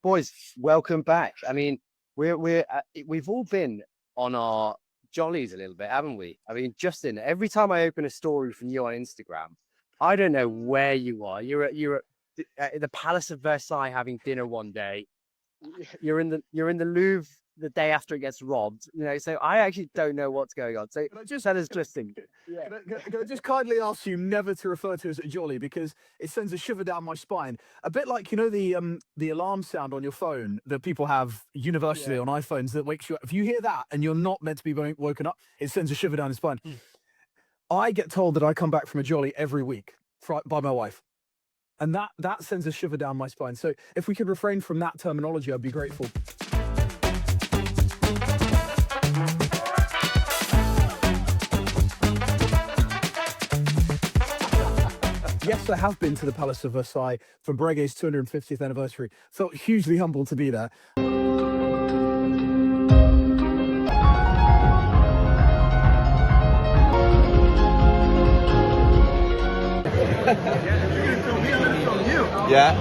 Boys, welcome back. I mean, we've all been on our jollies a little bit, haven't we? I mean, Justin, every time I open a story from you on Instagram, I don't know where you are. You're at the Palace of Versailles having dinner one day. You're in the Louvre the day after it gets robbed. So I actually don't know what's going on. So Can I just tell us, Justin. Yeah. Can I just kindly ask you never to refer to us as a jolly because it sends a shiver down my spine. A bit like the alarm sound on your phone that people have universally on iPhones that wakes you up. If you hear that and you're not meant to be woken up, it sends a shiver down the spine. I get told that I come back from a jolly every week by my wife. And that sends a shiver down my spine. So if we could refrain from that terminology, I'd be grateful. Yes, I have been to the Palace of Versailles for Breguet's 250th anniversary. Felt hugely humbled to be there. Yeah.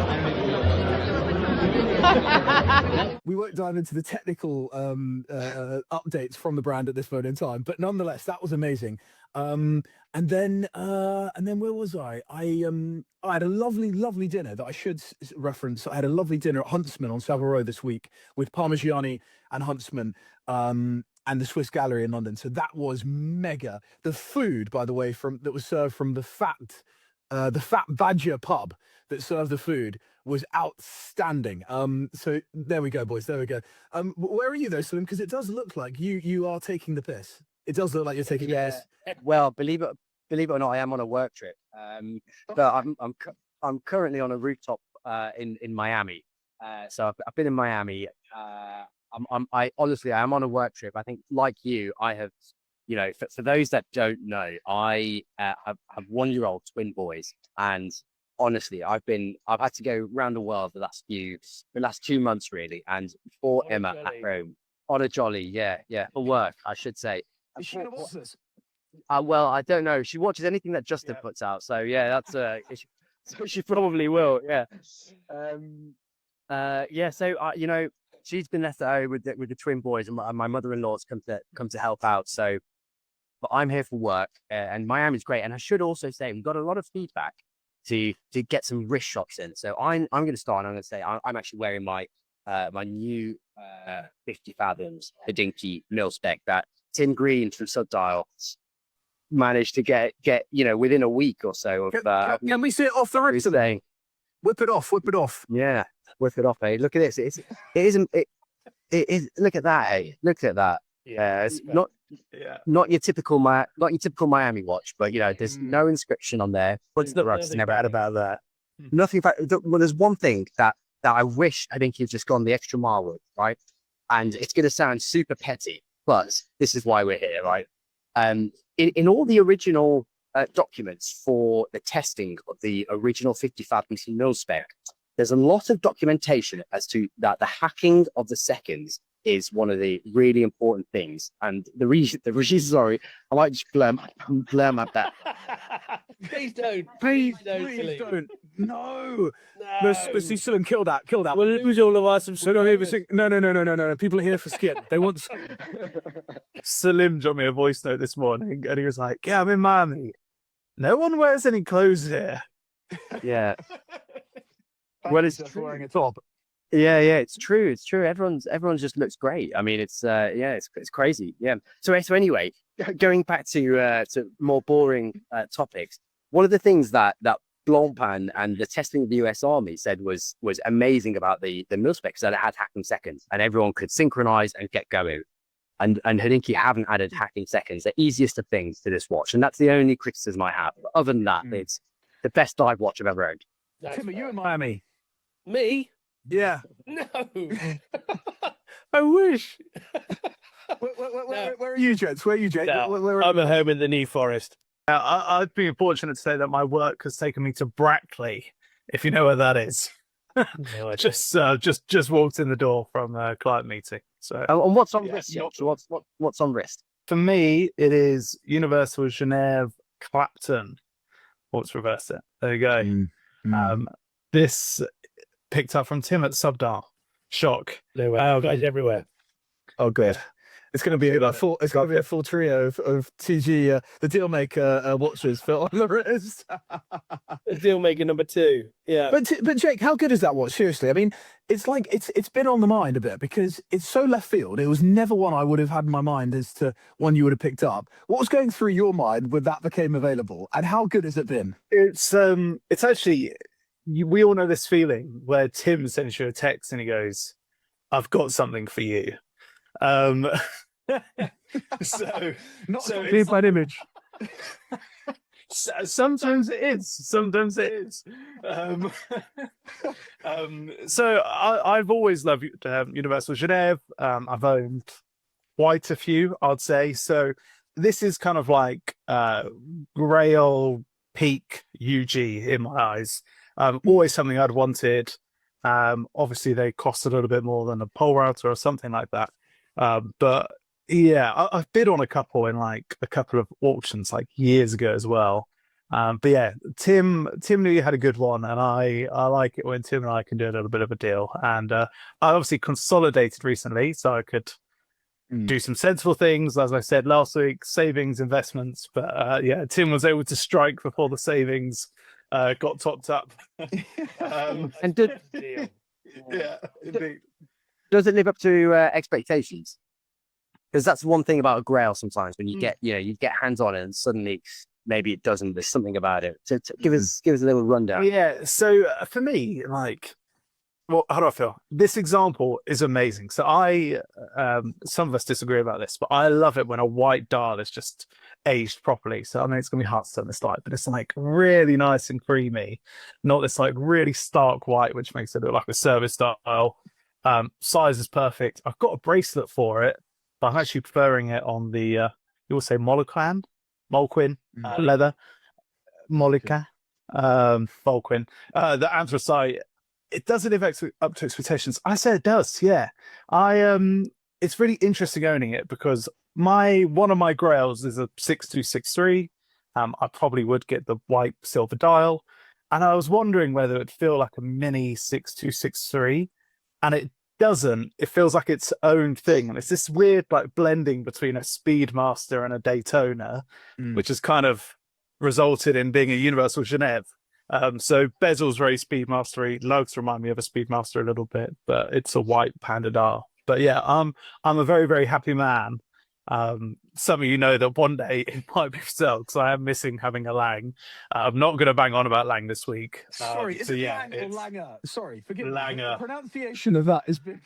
We won't dive into the technical updates from the brand at this moment in time, but nonetheless, that was amazing. And then where was I? I had a lovely dinner that I should reference. I had a lovely dinner at Huntsman on Savile Row this week with Parmigiani and Huntsman. And the Swiss Gallery in London. So that was mega. The food, by the way, that was served from the Fat Badger pub that served the food was outstanding. So there we go, boys. There we go. Where are you though, Salim? Because it does look like you are taking the piss. It does look like you're taking the piss. Well, believe it or not, I am on a work trip. But I'm currently on a rooftop in Miami. So I've been in Miami. I honestly, I'm on a work trip. I think, like you, I have, for those that don't know, I have 1-year-old twin boys, and honestly, I've had to go around the world the last 2 months really, and for Emma at home on a jolly, for work, I should say. Is she gonna watch this? Well, I don't know. She watches anything that Justin puts out, so that's so she probably will. Yeah. So she's been left at home with the twin boys, and my mother-in-law's come to help out. So, but I'm here for work, and Miami's great. And I should also say we've got a lot of feedback to get some wrist shots in. So I'm going to start. And I'm going to say I'm actually wearing my new 50 fathoms Hodinkee mil spec that Tim Green from Subdial managed to get within a week or so of. Can we see it off the record? Whip it off. Yeah, whip it off, hey. Look at this. It is. Look at that, hey. Look at that. Yeah, it's not your typical Miami watch, but there's no inscription on there. What's the rocks? Never had about that. Nothing. Well, there's one thing that I wish I think you've just gone the extra mile with, right? And it's going to sound super petty, but this is why we're here, right? In all the original documents for the testing of the original 50 fathoms mil spec, there's a lot of documentation as to that the hacking of the seconds is one of the really important things. And the reason, sorry, I might just blur my back. Please don't. Please don't. No. But see, Salim, kill that. We'll lose all of us. No. People are here for skin. They want. Salim dropped me a voice note this morning, and he was like, "Yeah, I'm in Miami. No one wears any clothes here." Yeah. Well, it's wearing a top. Yeah, it's true. Everyone's just looks great. I mean, it's crazy. Yeah. So anyway, going back to more boring topics, one of the things that Blancpain and the testing of the US Army said was amazing about the mil-spec is that it had hacking seconds and everyone could synchronize and get going. And Hodinkee haven't added hacking seconds, the easiest of things to this watch. And that's the only criticism I have. But other than that, it's the best dive watch I've ever owned. Tim, are you in Miami? Me? Yeah. No. I wish. Where are you, gents? Where are you, Jake? No, I'm at home in the New Forest. I've been fortunate to say that my work has taken me to Brackley, if you know where that is. No, just walked in the door from a client meeting. So, and what's on wrist? What's on wrist? For me, it is Universal Genève Clapton. Let's reverse it. There you go. This picked up from Tim at Subdial. shock. Oh, guys everywhere. Oh, good. It's going to be a full. It's going to be a full trio of TG, the dealmaker watches for on the wrist. Deal maker number 2. Yeah. But Jake, how good is that watch? Seriously, I mean, it's like it's been on the mind a bit because it's so left field. It was never one I would have had in my mind as to one you would have picked up. What was going through your mind when that became available, and how good has it been? It's actually we all know this feeling where Tim sends you a text and he goes, "I've got something for you." So Not so so it's my image. sometimes it is. Sometimes it is. So I've always loved Universal Genève. I've owned quite a few, I'd say. So this is kind of like Grail peak UG in my eyes. Always something I'd wanted. Obviously, they cost a little bit more than a pole router or something like that. But yeah, I've bid on a couple in like a couple of auctions like years ago as well. But yeah, Tim knew you had a good one, and I like it when Tim and I can do a little bit of a deal. And I obviously consolidated recently, so I could do some sensible things. As I said last week, savings, investments. But yeah, Tim was able to strike before the savings got topped up. And Yeah, indeed. does it live up to expectations? Because that's one thing about a Grail sometimes when you get, you get hands on it and suddenly maybe it doesn't. There's something about it. So give us a little rundown. Yeah. So for me, like, well, how do I feel? This example is amazing. So some of us disagree about this, but I love it when a white dial is just aged properly. So I mean, it's gonna be hard to turn this light, but it's like really nice and creamy, not this like really stark white, which makes it look like a service dial. Size is perfect. I've got a bracelet for it, but I'm actually preferring it on the you will say Molquin leather. Mollica Volquin. The anthracite. It doesn't live up to expectations. I say it does, yeah. It's really interesting owning it because one of my Grails is a 6263. I probably would get the white silver dial. And I was wondering whether it'd feel like a mini 6263. And it doesn't. It feels like its own thing. And it's this weird like blending between a Speedmaster and a Daytona, which has kind of resulted in being a Universal Genève. So bezel's very Speedmastery. Lugs remind me of a Speedmaster a little bit, but it's a white Panda dial. But yeah, I'm a very, very happy man. Some of you know that one day it might be for sale because I am missing having a Lange. I'm not going to bang on about Lange this week. Sorry, is it yeah, Lange or Lange? Sorry, forgive me. Lange. The pronunciation of that is big.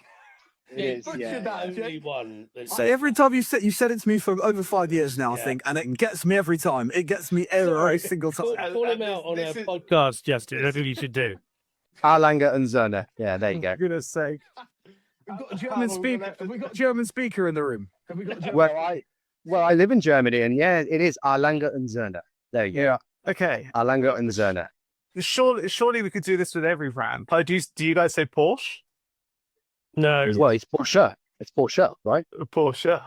It's That, only one. So every time you said it to me for over 5 years now, I think, and it gets me every time. It gets me every single time. Call him out on our podcast, Justin. That's what you should do. Lange and Zerner. Yeah, there you go. For goodness sake. We've got a German speaker. Have we got a German speaker in the room? Have we got Well, I live in Germany, and yeah, it is Lange and Zerner. There you go. Yeah. Okay. Lange and Zerner. Surely we could do this with every brand. Like, do you guys say Porsche? No. Well, it's Porsche. It's Porsche, right? Porsche.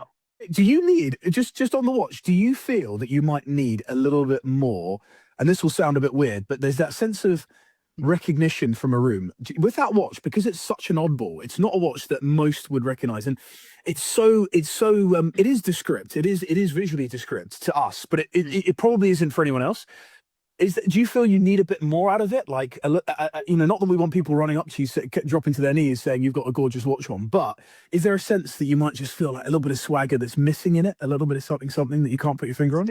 Do you need just on the watch? Do you feel that you might need a little bit more? And this will sound a bit weird, but there's that sense of recognition from a room with that watch because it's such an oddball. It's not a watch that most would recognize, and it is descript. It is visually descript to us, but it probably isn't for anyone else. Do you feel you need a bit more out of it? Like, not that we want people running up to you, dropping to their knees, saying you've got a gorgeous watch on, but is there a sense that you might just feel like a little bit of swagger that's missing in it, a little bit of something that you can't put your finger on?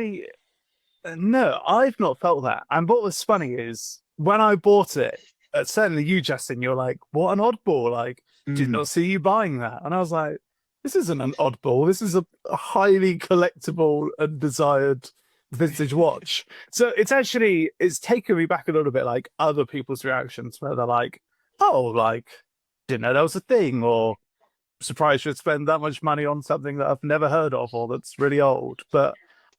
No, I've not felt that. And what was funny is when I bought it, certainly you, Justin, you're like, what an oddball. Like, did not see you buying that. And I was like, this isn't an oddball. This is a highly collectible and desired vintage watch. So it's taken me back a little bit, like other people's reactions where they're like, oh, like, didn't know that was a thing, or surprised you'd spend that much money on something that I've never heard of or that's really old. But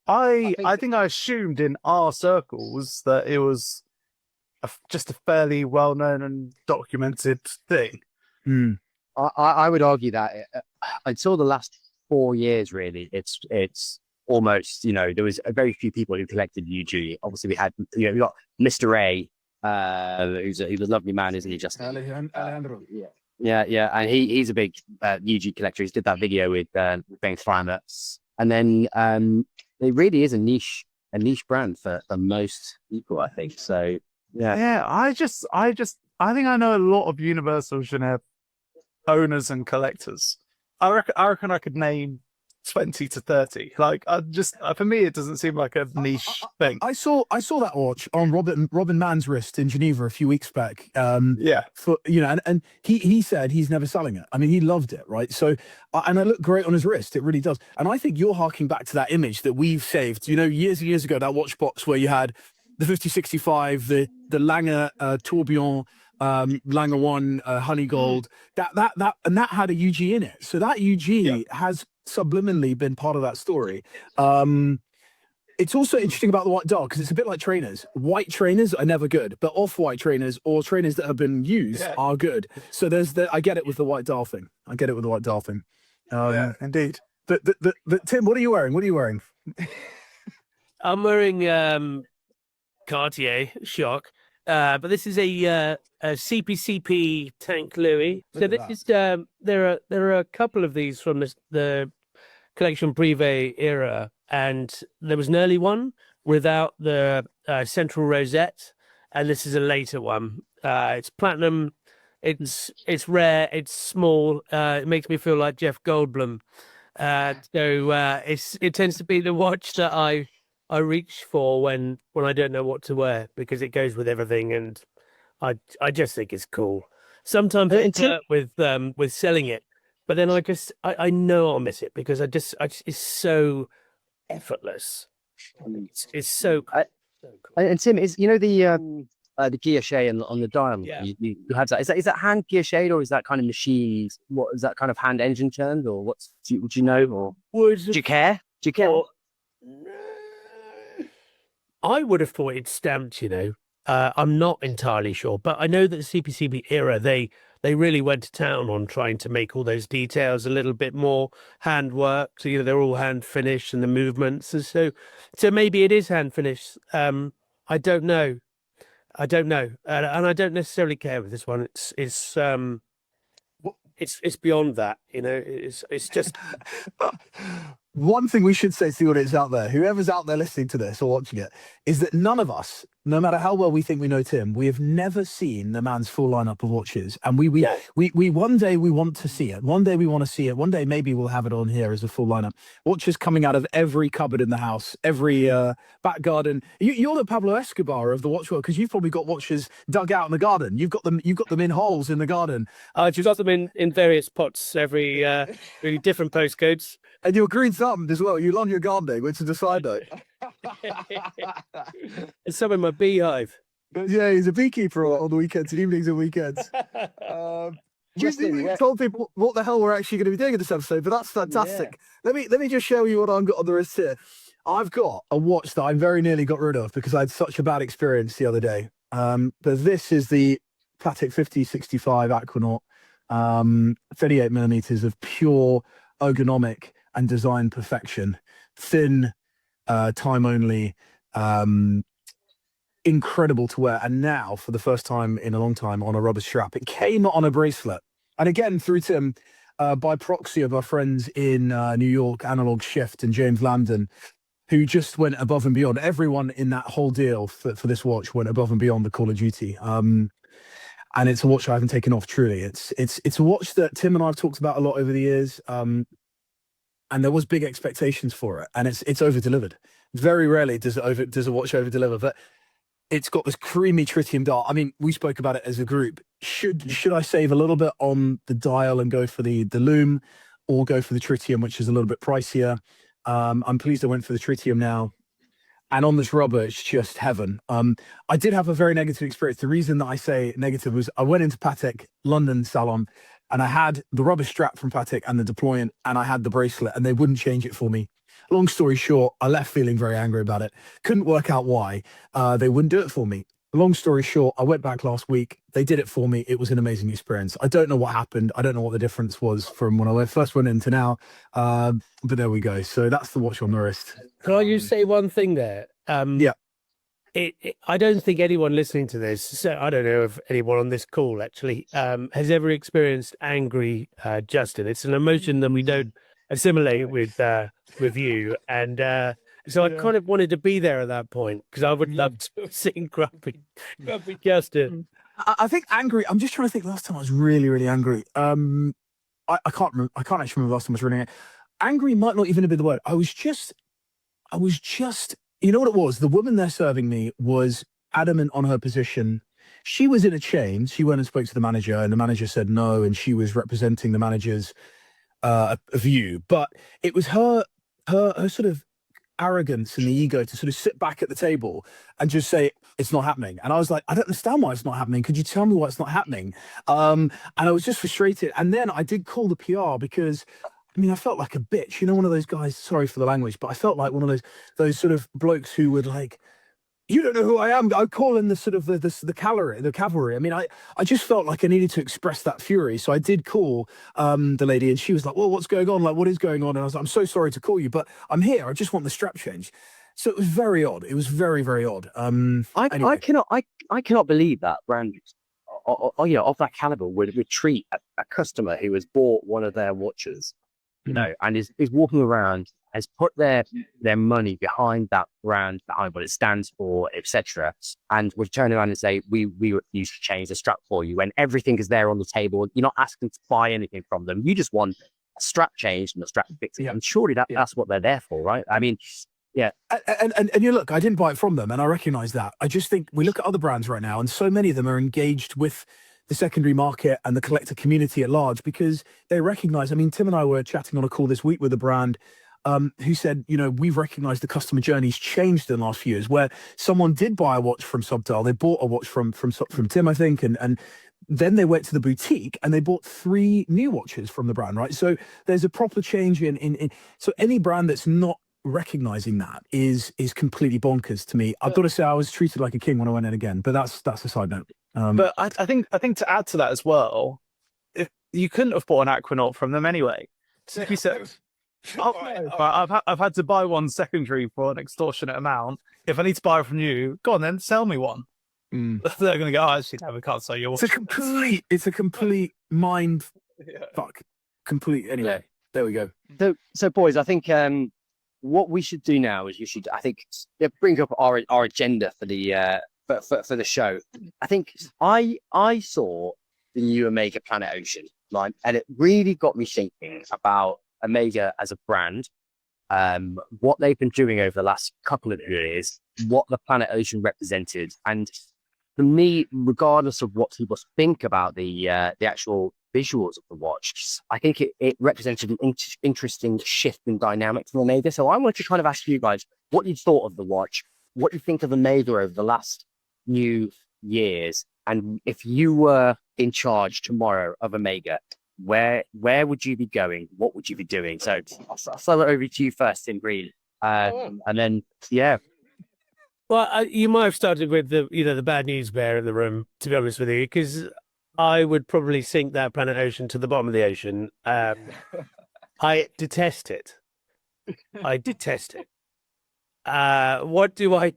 I think I assumed in our circles that it was just a fairly well-known and documented thing. I would argue that until the last 4 years, really, it's almost, there was a very few people who collected UG. Obviously, we had, we got Mr. A, who's a lovely man, isn't he, Justin? Alejandro. Yeah. Yeah, and he's a big UG collector. He's did that video with Ben Framets, and then it really is a niche brand for most people, I think. So Yeah, I think I know a lot of Universal Genève owners and collectors. I reckon I could name 20 to 30. Like, for me, it doesn't seem like a niche thing. I saw that watch on Robin Mann's wrist in Geneva a few weeks back. For and he said he's never selling it. I mean, he loved it, right? So, and it looked great on his wrist. It really does. And I think you're harking back to that image that we've saved. Years and years ago, that watch box where you had the 5065, the Lange Tourbillon, Lange 1 honey gold, that had a UG in it. So that UG has subliminally been part of that story. It's also interesting about the white dial because it's a bit like trainers. White trainers are never good, but off-white trainers or trainers that have been used are good. So I get it with the white dial thing. Indeed. But Tim, what are you wearing? I'm wearing Cartier, shock. But this is a CPCP Tank Louis. So this is there are a couple of these from the collection Privé era, and there was an early one without the central rosette, and this is a later one. It's platinum. It's rare. It's small. It makes me feel like Jeff Goldblum. So it tends to be the watch that I reach for when I don't know what to wear because it goes with everything, and I just think it's cool. Sometimes with selling it, but then I know I'll miss it because I just it's so effortless. It's so cool. And Tim, is the guilloche on the dial? Yeah. You have that. Is that hand guilloche or is that kind of machine? What is that kind of hand engine turned or would you know or do you care? Do you care? I would have thought it's stamped, I'm not entirely sure, but I know that the CPCB era, they really went to town on trying to make all those details a little bit more handwork. So, they're all hand finished and the movements. And so maybe it is hand finished. I don't know. And I don't necessarily care with this one. It's beyond that, it's just. One thing we should say to the audience out there, whoever's out there listening to this or watching it, is that none of us, no matter how well we think we know Tim, we have never seen the man's full lineup of watches. And we one day we want to see it. One day we want to see it. One day maybe we'll have it on here as a full lineup. Watches coming out of every cupboard in the house, every back garden. You're the Pablo Escobar of the watch world because you've probably got watches dug out in the garden. You've got them in holes in the garden. You've got them in various pots, every really different postcodes. And you're green thumbed as well. You love your gardening, which is a side note. It's some in my beehive. Yeah, he's a beekeeper on the weekends and evenings and weekends. You told people what the hell we're actually going to be doing in this episode, but that's fantastic. Yeah. Let me just show you what I've got on the wrist here. I've got a watch that I very nearly got rid of because I had such a bad experience the other day. But this is the Patek 5065 Aquanaut, 38 millimeters of pure ergonomic and design perfection, thin, time only, incredible to wear. And now, for the first time in a long time, on a rubber strap. It came on a bracelet. And again, through Tim, by proxy of our friends in New York, Analog Shift and James Lambden, who just went above and beyond. Everyone in that whole deal for this watch went above and beyond the Call of Duty. And it's a watch I haven't taken off, truly. It's a watch that Tim and I have talked about a lot over the years. And there was big expectations for it, and it's over-delivered. Very rarely does a watch over-deliver, but it's got this creamy tritium dial. I mean, we spoke about it as a group. Should I save a little bit on the dial and go for the lume, or go for the tritium, which is a little bit pricier? I'm pleased I went for the tritium now. And on this rubber, it's just heaven. I did have a very negative experience. The reason that I say negative was I went into Patek London Salon, and I had the rubber strap from Patek and the deployant, and I had the bracelet, and they wouldn't change it for me. Long story short, I left feeling very angry about it. Couldn't work out why. They wouldn't do it for me. Long story short, I went back last week. They did it for me. It was an amazing experience. I don't know what happened. I don't know what the difference was from when I first went into now. But there we go. So that's the watch on the wrist. Can I just say one thing there? Yeah. I don't think anyone listening to this, so I don't know if anyone on this call actually has ever experienced angry Justin. It's an emotion that we don't assimilate with you, and so I kind of wanted to be there at that point because I would love to have seen grumpy Justin. I think angry. I'm just trying to think. Last time I was really, really angry. I can't remember. I can't actually remember last time I was really angry. Might not even have been the word. I was just. You know what it was? The woman there serving me was adamant on her position. She was in a chain. She went and spoke to the manager, and the manager said no, and she was representing the manager's view. But it was her sort of arrogance and the ego to sort of sit back at the table and just say it's not happening. And I was like, I don't understand why it's not happening. Could you tell me why it's not happening? And I was just frustrated. And then I did call the PR because, I mean, I felt like a bitch, you know, one of those guys, sorry for the language, but I felt like one of those sort of blokes who would like, you don't know who I am. I call in the sort of the cavalry. I mean, I just felt like I needed to express that fury. So I did call the lady, and she was like, well, what's going on? Like, what is going on? And I was like, I'm so sorry to call you, but I'm here. I just want the strap change. So it was very odd. It was very, very odd. Anyway. I cannot believe that brand, you know, of that caliber would treat a customer who has bought one of their watches, you know, and is walking around, has put their money behind that brand, behind what it stands for, etc., and would turn around and say, we refuse to change the strap for you, when everything is there on the table. You're not asking to buy anything from them. You just want a strap changed and a strap fixed. And surely that's what they're there for, right? I mean, yeah. And you look, I didn't buy it from them, and I recognize that. I just think we look at other brands right now, and so many of them are engaged with the secondary market and the collector community at large, because they recognize, I mean, Tim and I were chatting on a call this week with a brand who said, you know, we've recognized the customer journey's changed in the last few years, where someone did buy a watch from Subtile, they bought a watch from Tim, I think, and then they went to the boutique and they bought 3 new watches from the brand, right? So there's a proper change in so any brand that's not recognizing that is completely bonkers to me. I've got to say, I was treated like a king when I went in again, but that's a side note. But I think to add to that as well, if you couldn't have bought an Aquanaut from them anyway. So if you said, I've had to buy one secondary for an extortionate amount. If I need to buy it from you, go on then, sell me one. They're going to go, oh, actually, no, we can't sell you. It's a complete mind fuck. Complete. Anyway, there we go. So boys, I think what we should do now is I think bring up our agenda for the for the show. I think I saw the new Omega Planet Ocean line, and it really got me thinking about Omega as a brand, what they've been doing over the last couple of years, what the Planet Ocean represented, and for me, regardless of what people think about the actual visuals of the watch, I think it represented an interesting shift in dynamics for Omega. So I want to kind of ask you guys what you thought of the watch, what you think of Omega over the last few years, and if you were in charge tomorrow of Omega, where would you be going? What would you be doing? So I'll throw it over to you first, Tim Green, and then Well, you might have started with the bad news bear in the room, to be honest with you, because I would probably sink that Planet Ocean to the bottom of the ocean. I detest it. I detest it. What do I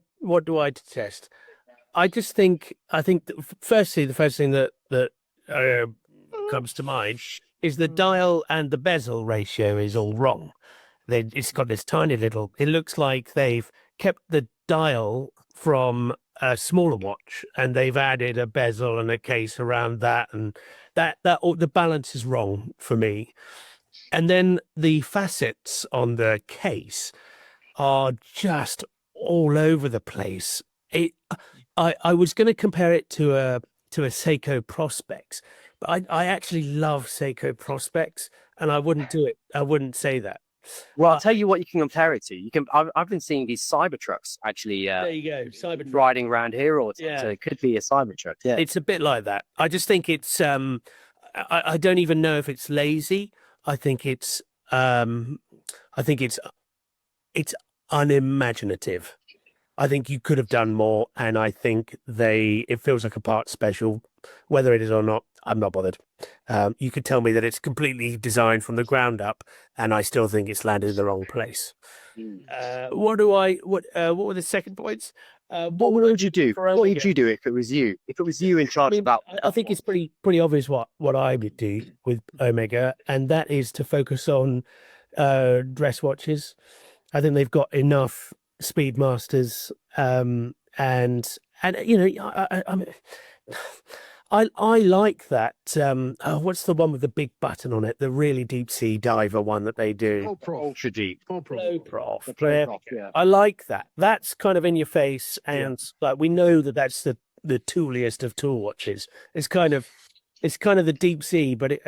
detest? I think firstly, the first thing that comes to mind is the dial and the bezel ratio is all wrong. It's got this tiny little, it looks like they've kept the dial from a smaller watch and they've added a bezel and a case around that, and that the balance is wrong for me. And then the facets on the case are just all over the place. I was going to compare it to a Seiko Prospex, but I actually love Seiko Prospex, and I wouldn't do it. I wouldn't say that. Well, I'll tell you what you can compare it to. You can. I've been seeing these Cybertrucks actually. There you go, Cybertruck riding around here all the time. So it could be a Cybertruck. Yeah, it's a bit like that. I just think it's. I don't even know if it's lazy. I think it's. It's unimaginative. I think you could have done more, and I think it feels like a part special. Whether it is or not, I'm not bothered. You could tell me that it's completely designed from the ground up, and I still think it's landed in the wrong place. What were the second points? What would you do? What would you do if it was you? If it was you in charge of that? I think it's pretty obvious what I would do with Omega, and that is to focus on dress watches. I think they've got enough Speedmasters, and you know, I like that. What's the one with the big button on it? The really deep sea diver one that they do. Ultra deep. Prof. Yeah. I like that. That's kind of in your face, and like we know that that's the tooliest of tool watches. It's kind of the deep sea, but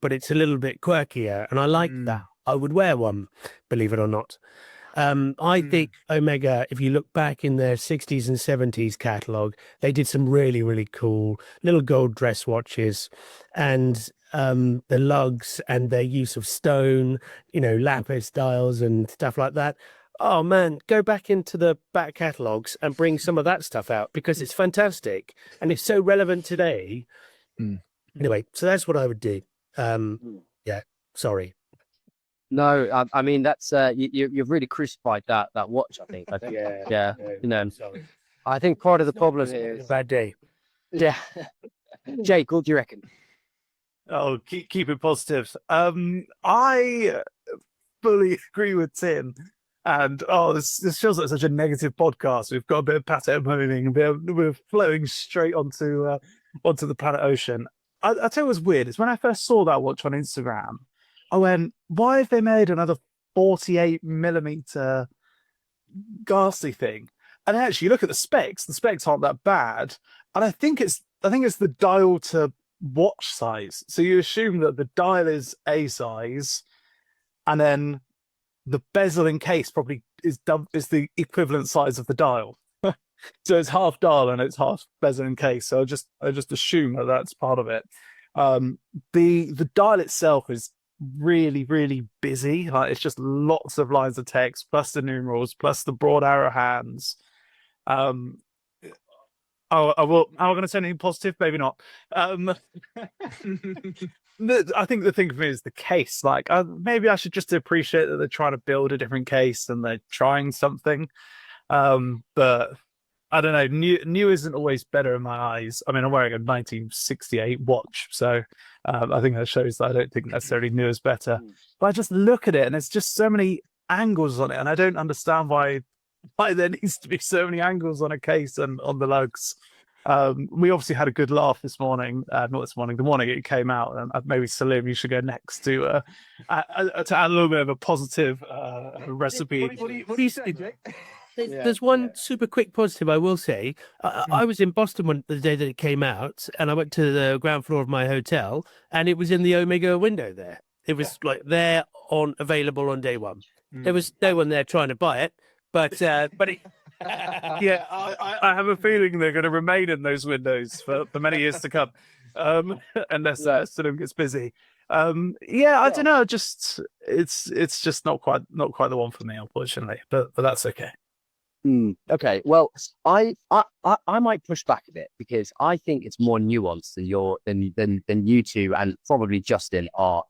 but it's a little bit quirkier, and I like that. I would wear one, believe it or not. I think Omega, if you look back in their 60s and 70s catalogue, they did some really, really cool little gold dress watches, and the lugs and their use of stone, lapis dials and stuff like that. Oh man, go back into the back catalogues and bring some of that stuff out, because it's fantastic and it's so relevant today. Anyway, so that's what I would do. Yeah, sorry. No, I mean that's you've really crucified that watch. I think. Yeah. Sorry. I think part of the problem is Bad day. Yeah. Jake, what do you reckon? Oh, keep it positive. I fully agree with Tim. And this feels like such a negative podcast. We've got a bit of Patek moaning, we're flowing straight onto the planet Ocean. I tell you what's weird is when I first saw that watch on Instagram, I went, why have they made another 48mm ghastly thing? And actually, you look at the specs aren't that bad. And I think it's the dial to watch size. So you assume that the dial is A size, and then the bezel and case probably is the equivalent size of the dial. So it's half dial and it's half bezel and case. So I just assume that that's part of it. The dial itself is really, really busy. Like, it's just lots of lines of text plus the numerals plus the broad arrow hands. Am I going to say anything positive? Maybe not. I think the thing for me is the case. Like, maybe I should just appreciate that they're trying to build a different case and they're trying something. But I don't know. New isn't always better in my eyes. I mean, I'm wearing a 1968 watch, so I think that shows that I don't think necessarily new is better. But I just look at it, and there's just so many angles on it, and I don't understand why there needs to be so many angles on a case and on the lugs. We obviously had a good laugh this morning. Not this morning, the morning it came out, and maybe Salim, you should go next to add a little bit of a positive recipe. What do you say, Jake? There's one super quick positive I will say. I was in Boston the day that it came out, and I went to the ground floor of my hotel, and it was in the Omega window there. It was like there available on day one. There was no one there trying to buy it, but it, Yeah, I have a feeling they're going to remain in those windows for many years to come, unless Salim gets busy. I don't know. Just it's just not quite the one for me, unfortunately. But that's okay. Okay, well, I might push back a bit, because I think it's more nuanced than you two, and probably Justin are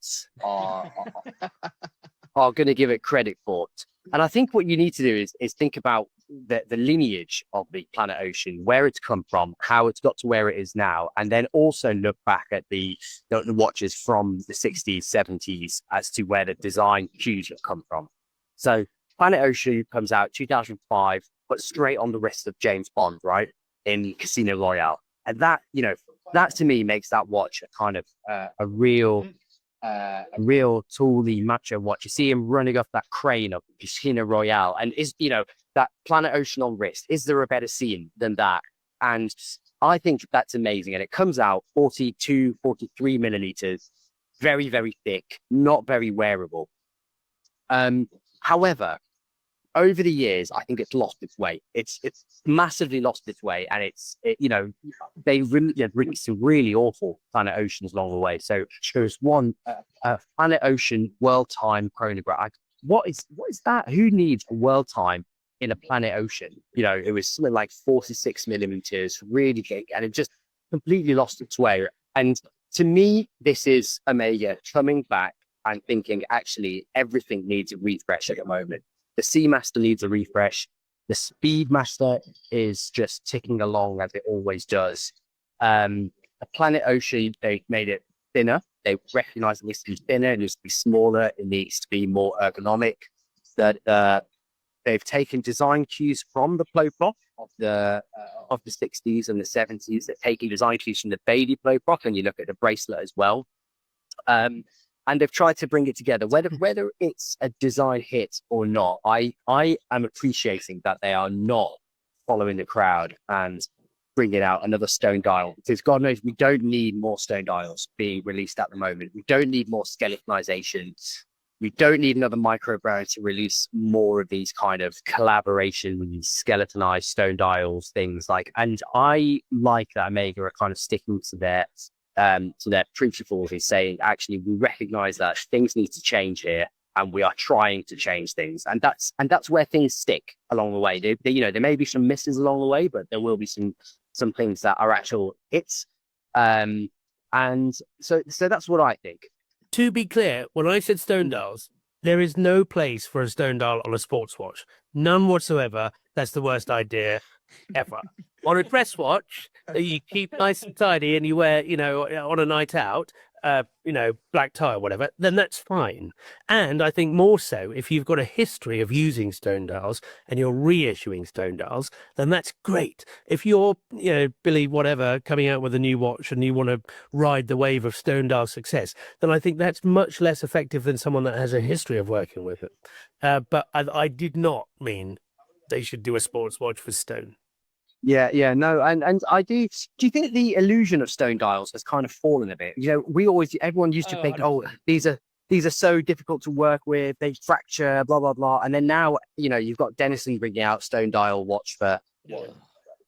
going to give it credit for. And I think what you need to do is think about the lineage of the planet Ocean, where it's come from, how it's got to where it is now, and then also look back at the watches from the 60s, 70s as to where the design cues have come from. So Planet Ocean comes out 2005, but straight on the wrist of James Bond, right, in Casino Royale. And that to me makes that watch a kind of a real tooly macho watch. You see him running off that crane of Casino Royale, and that Planet Ocean on wrist. Is there a better scene than that? And I think that's amazing. And it comes out 42, 43 millimeters, very, very thick, not very wearable. However, over the years, I think it's lost its way. It's massively lost its way, and they released some really awful Planet Oceans along the way. So there's one Planet Ocean World Time chronograph. What is that? Who needs a World Time in a Planet Ocean. You know, it was something like 46 millimeters, really big, and it just completely lost its way. And to me, this is Omega coming back and thinking, actually, everything needs a refresh at the moment. The Seamaster needs a refresh. The Speedmaster is just ticking along as it always does. The Planet Ocean, they made it thinner. They recognize it needs to be thinner, it needs to be smaller, it needs to be more ergonomic. That they've taken design cues from the Ploprof of the 60s and the 70s. They're taking design cues from the Bailey Ploprof, and you look at the bracelet as well. And they've tried to bring it together, whether it's a design hit or not. I am appreciating that they are not following the crowd and bringing out another stone dial, because God knows we don't need more stone dials being released at the moment. We don't need more skeletonization. We don't need another micro brand to release more of these kind of collaboration, skeletonized stone dials, things like. And I like that Omega are kind of sticking to their principles, is saying, actually, we recognize that things need to change here, and we are trying to change things, and that's where things stick along the way. They you know, there may be some misses along the way, but there will be some things that are actual hits. And so that's what I think. To be clear, when I said stone dials, there is no place for a stone dial on a sports watch. None whatsoever. That's the worst idea ever. On a dress watch that you keep nice and tidy and you wear, you know, on a night out, you know, black tie or whatever, then that's fine. And I think more so if you've got a history of using stone dials and you're reissuing stone dials, then that's great. If you're, you know, Billy whatever, coming out with a new watch and you want to ride the wave of stone dial success, then I think that's much less effective than someone that has a history of working with it. But I did not mean they should do a sports watch for stone. Yeah, no, and I do. Do you think the illusion of stone dials has kind of fallen a bit? You know, everyone used to think, oh, these are so difficult to work with, they fracture, blah blah blah, and then now, you know, you've got Dennison bringing out stone dial watch for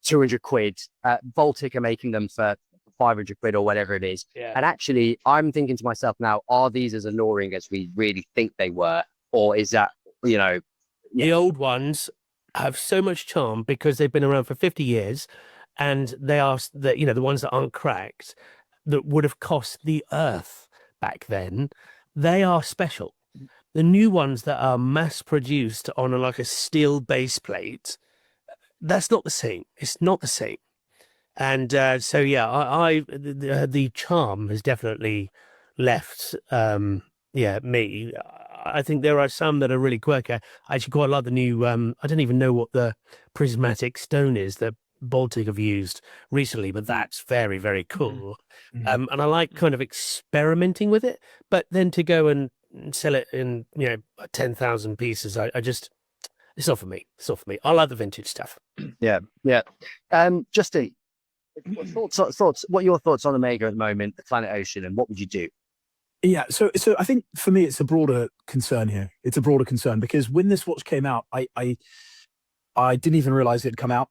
200 quid. Baltic are making them for 500 quid or whatever it is. Yeah. And actually, I'm thinking to myself now, are these as alluring as we really think they were, or is that, you know, the old ones have so much charm because they've been around for 50 years, and they are the, you know, the ones that aren't cracked, that would have cost the earth back then, they are special. The new ones that are mass produced on like a steel base plate, that's not the same. It's not the same. And so yeah, the charm has definitely left me. I think there are some that are really quirky. I actually quite like the new, I don't even know what the prismatic stone is that Baltic have used recently, but that's very, very cool. And I like kind of experimenting with it, but then to go and sell it in, you know, 10,000 pieces, I just, it's not for me. It's not for me. I like the vintage stuff. Yeah. Justin, thoughts? What are your thoughts on Omega at the moment, the Planet Ocean, and what would you do? Yeah, so I think for me it's a broader concern here. It's a broader concern because when this watch came out, I didn't even realize it had come out.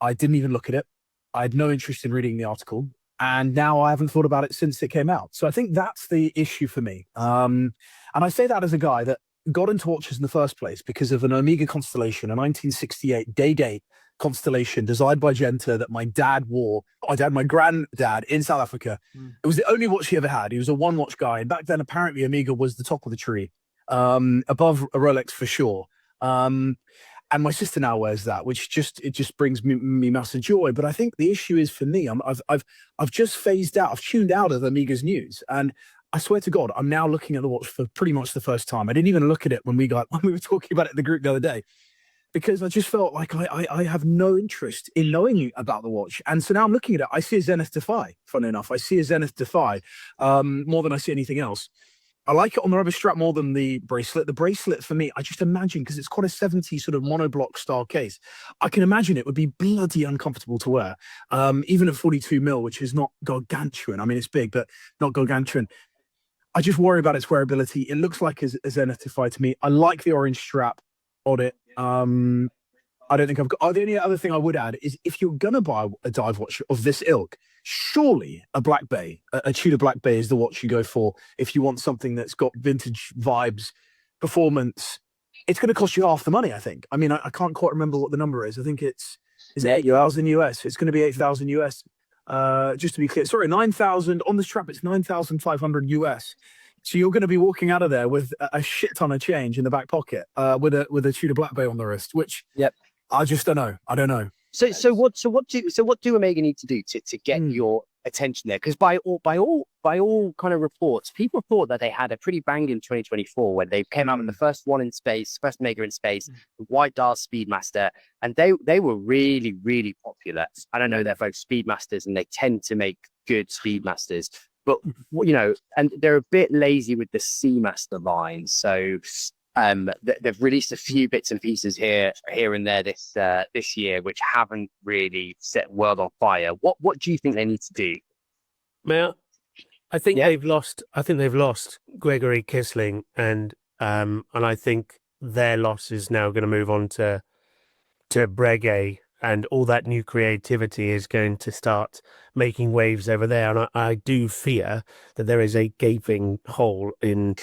I didn't even look at it. I had no interest in reading the article, and now I haven't thought about it since it came out. So I think that's the issue for me. And I say that as a guy that got into watches in the first place because of an Omega Constellation, a 1968 day constellation designed by Genta that my dad wore. My granddad in South Africa. It was the only watch he ever had. He was a one-watch guy. And back then, apparently, Omega was the top of the tree, above a Rolex for sure. And my sister now wears that, which just brings me massive joy. But I think the issue is for me, I've just phased out. I've tuned out of Omega's news, and I swear to God, I'm now looking at the watch for pretty much the first time. I didn't even look at it when we were talking about it in the group the other day, because I just felt like I have no interest in knowing about the watch. And so now I'm looking at it, I see a Zenith Defy, funny enough. I see a Zenith Defy more than I see anything else. I like it on the rubber strap more than the bracelet. The bracelet, for me, I just imagine, because it's quite a 70s sort of monoblock style case, I can imagine it would be bloody uncomfortable to wear, even at 42 mil, which is not gargantuan. I mean, it's big, but not gargantuan. I just worry about its wearability. It looks like a Zenith Defy to me. I like the orange strap on it. I don't think I've got. The only other thing I would add is if you're going to buy a dive watch of this ilk, surely a Black Bay, a Tudor Black Bay is the watch you go for if you want something that's got vintage vibes, performance, it's going to cost you half the money, I think. I mean, I can't quite remember what the number is. I think is it Yeah, you are. 8,000 US. It's going to be 8,000 US. Just to be clear, sorry, 9,000 on the strap. It's 9,500 US. So you're going to be walking out of there with a shit ton of change in the back pocket, with a Tudor Black Bay on the wrist. Which, yep, I just don't know. I don't know. So what do Omega need to do to get your attention there? Because by all kind of reports, people thought that they had a pretty banging 2024 when they came out with the first one in space, first Omega in space, the White Dial Speedmaster, and they were really, really popular. I don't know, they're both Speedmasters and they tend to make good Speedmasters, but you know, and they're a bit lazy with the Seamaster line. So they've released a few bits and pieces here and there this year, which haven't really set the world on fire. What do you think they need to do? I think they've lost. I think they've lost Gregory Kisling, and I think their loss is now going to move on to Breguet, and all that new creativity is going to start making waves over there. And I do fear that there is a gaping hole in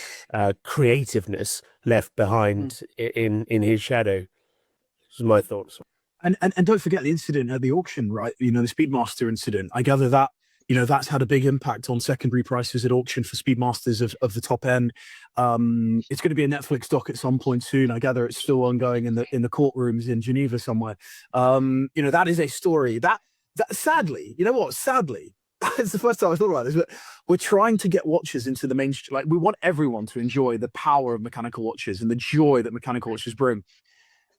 creativeness left behind in his shadow. This is my thoughts. And don't forget the incident at the auction, right? You know, the Speedmaster incident. I gather that, you know, that's had a big impact on secondary prices at auction for Speedmasters of the top end. It's going to be a Netflix doc at some point soon. I gather it's still ongoing in the courtrooms in Geneva somewhere. You know, that is a story that sadly, you know what? Sadly, it's the first time I thought about this, but we're trying to get watches into the mainstream. Like, we want everyone to enjoy the power of mechanical watches and the joy that mechanical watches bring.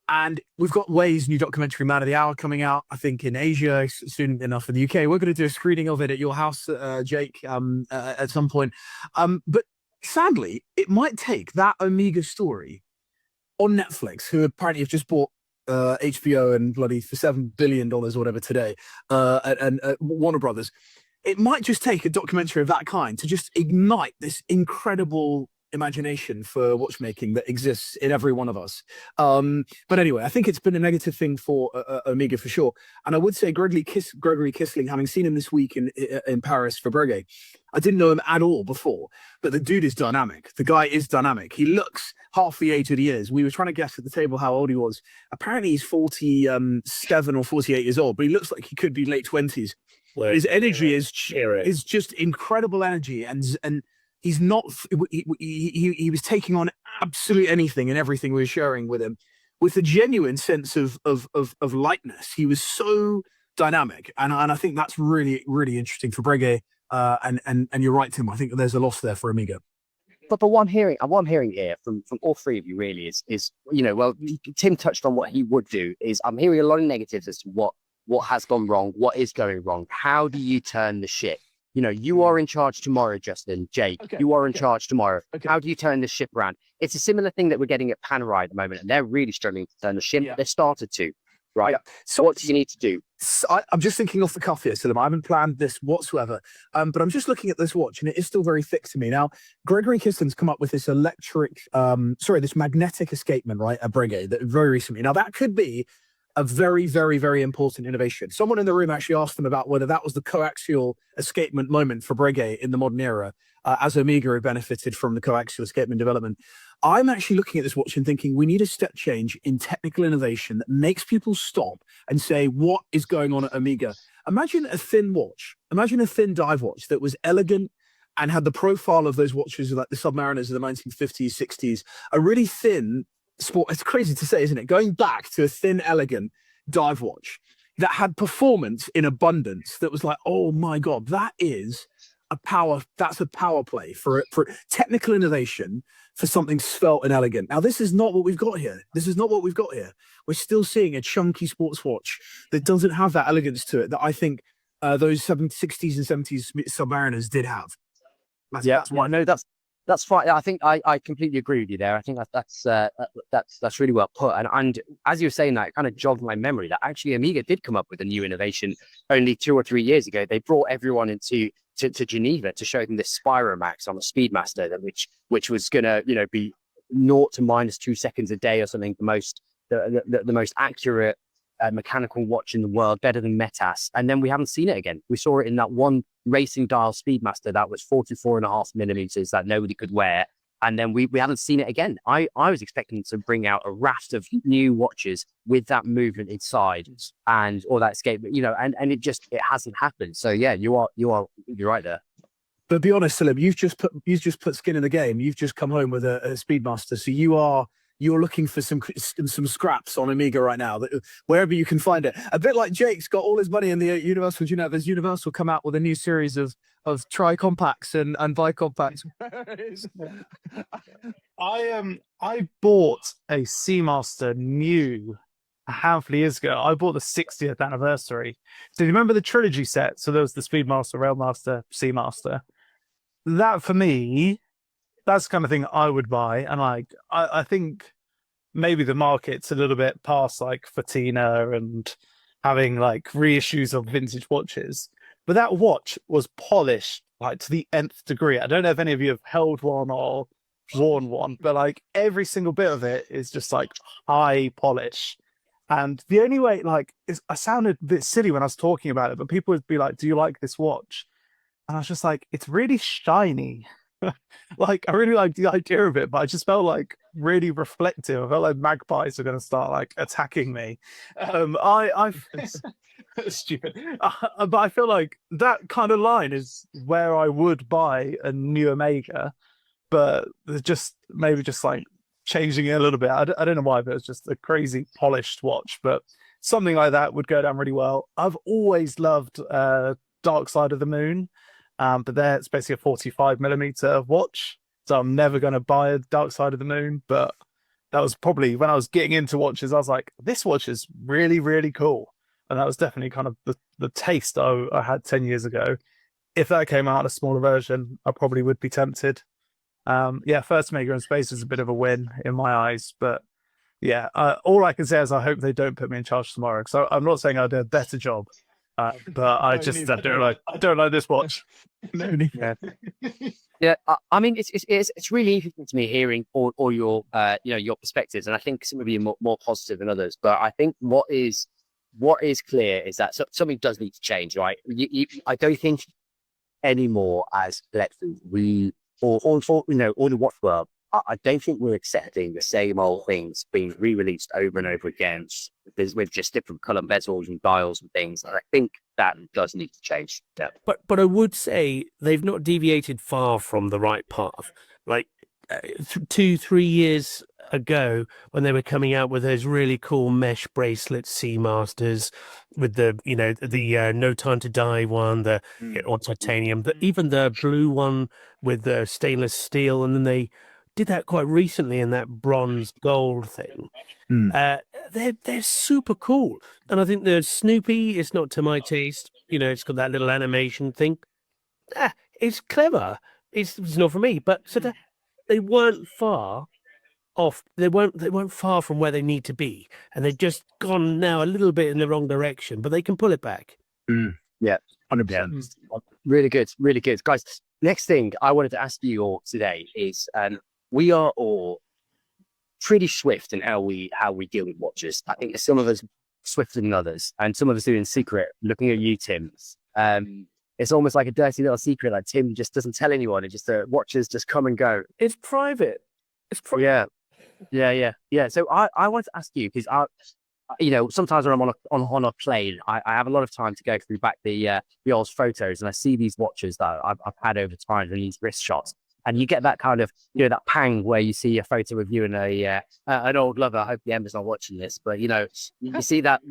And we've got Wei's new documentary, Man of the Hour, coming out, I think, in Asia, soon enough in the UK. We're going to do a screening of it at your house, Jake, at some point. But sadly, it might take that Omega story on Netflix, who apparently have just bought HBO and bloody for $7 billion or whatever today, and Warner Brothers. It might just take a documentary of that kind to just ignite this incredible imagination for watchmaking that exists in every one of us. But anyway, I think it's been a negative thing for Omega for sure. And I would say Gregory Kisling, having seen him this week in Paris for Breguet, I didn't know him at all before, but the dude is dynamic. The guy is dynamic. He looks half the age that he is. We were trying to guess at the table how old he was. Apparently he's 47 or 48 years old, but he looks like he could be late 20s. His energy is just incredible energy, and he's not. He was taking on absolutely anything and everything we were sharing with him, with a genuine sense of lightness. He was so dynamic, and I think that's really, really interesting for Breguet. And you're right, Tim. I think there's a loss there for Omega. But what I'm hearing here from all three of you really is, you know, well, Tim touched on what he would do. Is I'm hearing a lot of negatives as to what has gone wrong, what is going wrong. How do you turn the ship? You know, you are in charge tomorrow, Justin, Jake. Okay, you are in charge tomorrow. Okay. How do you turn this ship around? It's a similar thing that we're getting at Panerai at the moment, and they're really struggling to turn the ship. Yeah. They started to, right? Yeah. So what do you need to do? So I'm just thinking off the cuff here, Philippe. I haven't planned this whatsoever, but I'm just looking at this watch, and it is still very thick to me. Now, Gregory Kisling's come up with this this magnetic escapement, right, at Breguet, that very recently. Now, that could be a very, very, very important innovation. Someone in the room actually asked them about whether that was the coaxial escapement moment for Breguet in the modern era, as Omega had benefited from the coaxial escapement development. I'm actually looking at this watch and thinking we need a step change in technical innovation that makes people stop and say, what is going on at Omega? Imagine a thin watch. Imagine a thin dive watch that was elegant and had the profile of those watches like the Submariners of the 1950s, 60s, a really thin sport. It's crazy to say, isn't it? Going back to a thin, elegant dive watch that had performance in abundance, that was like, oh my God, that's a power play for technical innovation, for something svelte and elegant. Now, this is not what we've got here. We're still seeing a chunky sports watch that doesn't have that elegance to it that I think those 60s and 70s Submariners did have. That's why. No, that's fine. I think I completely agree with you there. I think that's really well put. And as you were saying that, it kind of jogged my memory that actually Omega did come up with a new innovation only 2 or 3 years ago. They brought everyone to Geneva to show them this Spiromax on a Speedmaster, which was gonna, you know, be 0 to -2 seconds a day or something. The most accurate mechanical watch in the world, better than Metas. And then we haven't seen it again. We saw it in that one racing dial Speedmaster that was 44.5 millimeters that nobody could wear. and then we haven't seen it again. I was expecting to bring out a raft of new watches with that movement inside and all that escape, and it hasn't happened. So yeah, you're right there. But be honest, Philippe, you've just put skin in the game. You've just come home with a Speedmaster, so you're looking for some scraps on Amiga right now, wherever you can find it. A bit like Jake's got all his money in the Universal. Do you know, there's Universal come out with a new series of tri-compacts and bi-compacts. I bought a Seamaster new a handful of years ago. I bought the 60th anniversary. So you remember the trilogy set? So there was the Speedmaster, Railmaster, Seamaster. That for me, that's the kind of thing I would buy. And I think maybe the market's a little bit past like Fatina and having like reissues of vintage watches. But that watch was polished like to the nth degree. I don't know if any of you have held one or worn one, but like every single bit of it is just like high polish. And the only way, I sounded a bit silly when I was talking about it, but people would be like, "Do you like this watch?" And I was just like, "It's really shiny." I really like the idea of it, but I just felt like really reflective. I felt like magpies are going to start like attacking me. Stupid. But I feel like that kind of line is where I would buy a new Omega, but maybe just like changing it a little bit. I don't know why, but it's just a crazy polished watch, but something like that would go down really well. I've always loved Dark Side of the Moon, but there it's basically a 45mm watch, so I'm never going to buy a Dark Side of the Moon. But that was probably when I was getting into watches, I was like, this watch is really, really cool. And that was definitely kind of the taste I had 10 years ago. If that came out in a smaller version, I probably would be tempted. First Omega in space is a bit of a win in my eyes, but yeah, all I can say is I hope they don't put me in charge tomorrow. So I'm not saying I'll do a better job, but I don't like this watch. No need. Yeah, I mean, it's really interesting to me hearing all your your perspectives, and I think some of you are more positive than others. But I think what is clear is that something does need to change, right? I don't think anymore as collectors or the watch world, I don't think we're accepting the same old things being re-released over and over again with just different color bezels and dials and things. And I think that does need to change. Yeah. But I would say they've not deviated far from the right path. Like 2-3 years ago, when they were coming out with those really cool mesh bracelet Seamasters with the No Time to Die one, or titanium, even the blue one with the stainless steel, and then they did that quite recently in that bronze gold thing. They're super cool, and I think the Snoopy is not to my taste. It's got that little animation thing. It's clever. It's not for me, but so they weren't far off. They weren't far from where they need to be, and they've just gone now a little bit in the wrong direction, but they can pull it back. Yeah, 100%. Really good, guys. Next thing I wanted to ask you all today is, we are all pretty swift in how we deal with watches. I think some of us swifter than others, and some of us do in secret. Looking at you, Tim, it's almost like a dirty little secret. Like Tim just doesn't tell anyone. It just watches just come and go. It's private. Yeah. So I wanted to ask you, because sometimes when I'm on a plane, I have a lot of time to go through back the old photos, and I see these watches that I've had over time, and these wrist shots, and you get that kind of that pang where you see a photo of you and an old lover. I hope the Emma's not watching this, but you see that.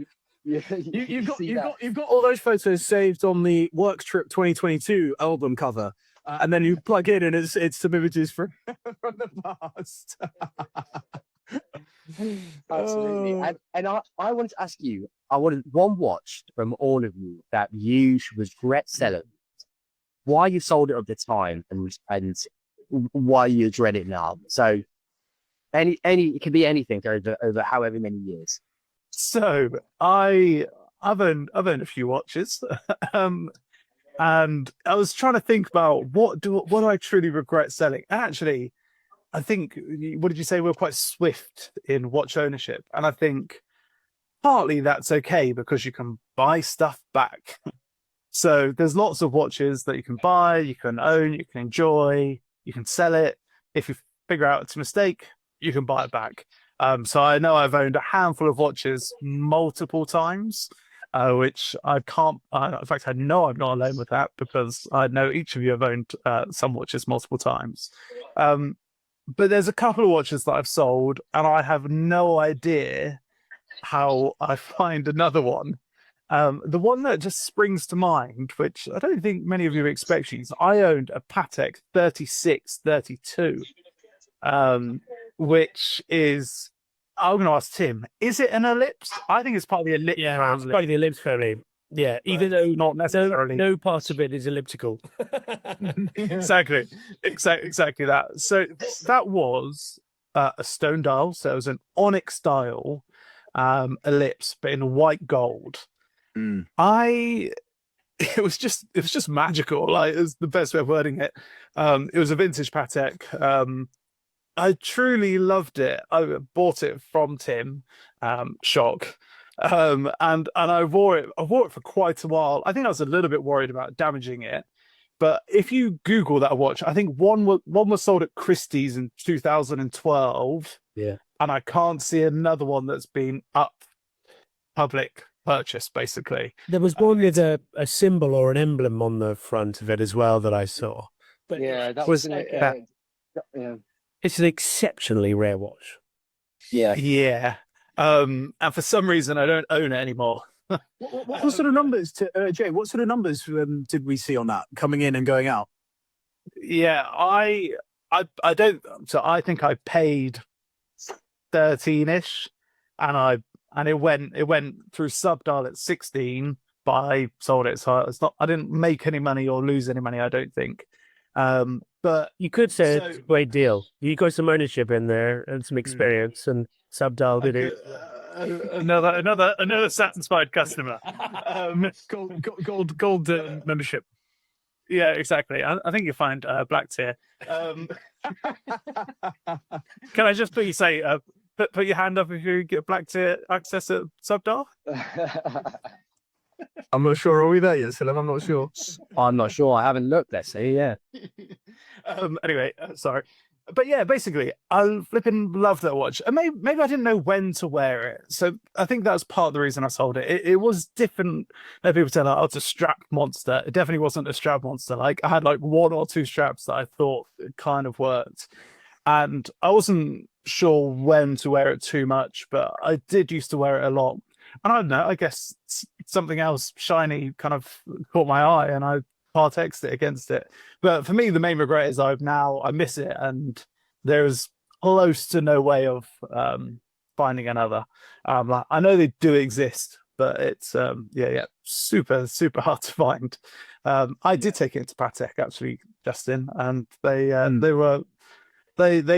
You've got all those photos saved on the Works Trip 2022 album cover. And then you plug in, and it's some images from the past. Absolutely. And I wanted to ask you, I wanted one watch from all of you that you regret selling, why you sold it at the time, and why you dread it now. So it can be anything over however many years. So I've owned a few watches. And I was trying to think about what do I truly regret selling. Actually, I think, what did you say? We're quite swift in watch ownership. And I think partly that's okay because you can buy stuff back. So there's lots of watches that you can buy, you can own, you can enjoy, you can sell it. If you figure out it's a mistake, you can buy it back. So I know I've owned a handful of watches multiple times, which I can't. In fact, I know I'm not alone with that, because I know each of you have owned some watches multiple times. But there's a couple of watches that I've sold, and I have no idea how I find another one. The one that just springs to mind, which I don't think many of you expect, is I owned a Patek 3632, which is, I'm going to ask Tim, is it an ellipse? I think it's part of the ellipse. Yeah, it's part of the ellipse family. Yeah, even though not necessarily. No part of it is elliptical. Exactly that. So that was a stone dial. So it was an onyx dial ellipse, but in white gold. It was just magical. Like, it's the best way of wording it. It was a vintage Patek. I truly loved it. I bought it from Tim, shock. And I wore it for quite a while. I think I was a little bit worried about damaging it. But if you Google that watch, I think one was sold at Christie's in 2012. Yeah. And I can't see another one that's been up public purchase, basically. There was one with a symbol or an emblem on the front of it as well that I saw. But Yeah, that was was yeah. it's an exceptionally rare watch. Yeah. And for some reason, I don't own it anymore. What sort of numbers, Jay? What sort of numbers did we see on that coming in and going out? Yeah, I don't. So I think I paid 13-ish, and it went through subdial at 16. But I sold it, so it's not. I didn't make any money or lose any money, I don't think. But You could say it's a great deal. You got some ownership in there and some experience, and subdial did it. Another satisfied customer. Gold membership. Yeah, exactly. I think you find black tier. Can I just please say, put your hand up if you get black tier access at subdial? I'm not sure. Are we there yet, Philippe? I'm not sure. I'm not sure. I haven't looked. Let's see. Yeah. Anyway, sorry. But yeah, basically, I flipping love that watch. And maybe I didn't know when to wear it. So I think that's part of the reason I sold it. It was different. People say, like, oh, it's a strap monster. It definitely wasn't a strap monster. Like, I had like one or two straps that I thought kind of worked. And I wasn't sure when to wear it too much, but I did used to wear it a lot. And I don't know, I guess something else shiny kind of caught my eye, and I Partexed it against it. But for me, the main regret is I miss it, and there's close to no way of finding another. Like, I know they do exist, but it's super hard to find. I did take it to Patek actually, Justin, and they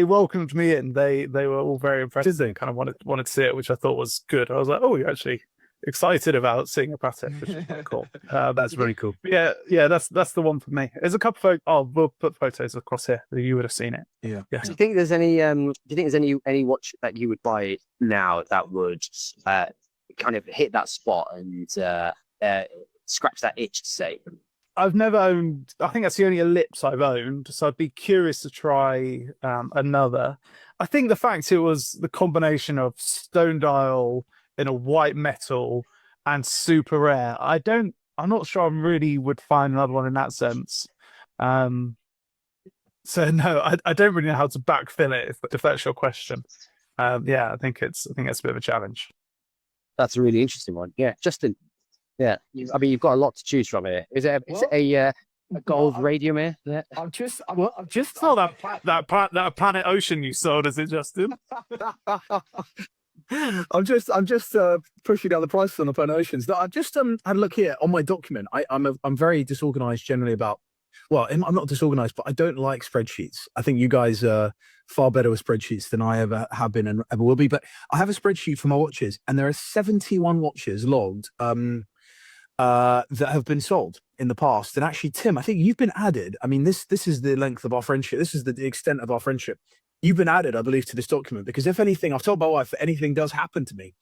welcomed me in. They were all very impressed. They kind of wanted to see it, which I thought was good. I was like, oh, you're actually excited about seeing a Patek, which is quite cool. That's really cool. Yeah, that's the one for me. There's a couple of we'll put photos across here. You would have seen it. Yeah. Do you think there's any any watch that you would buy now that would kind of hit that spot and scratch that itch, to say? I've never owned. I think that's the only ellipse I've owned, so I'd be curious to try another. I think the fact it was the combination of stone dial in a white metal and super rare. I'm not sure I really would find another one in that sense. So no, I don't really know how to backfill it if that's your question. I think it's a bit of a challenge. That's a really interesting one. Yeah, Justin. Yeah, I mean, you've got a lot to choose from here. Is it a gold radium here? Yeah. I've just saw that Planet Ocean you sold, is it, Justin? I'm just pushing down the prices on the Planet Oceans. I just had a look here on my document. I'm very disorganized generally about. Well, I'm not disorganized, but I don't like spreadsheets. I think you guys are far better with spreadsheets than I ever have been and ever will be. But I have a spreadsheet for my watches, and there are 71 watches logged that have been sold in the past. And actually, Tim, I think you've been added. I mean, this is the length of our friendship. This is the extent of our friendship. You've been added, I believe, to this document, because if anything, I've told my wife, if anything does happen to me,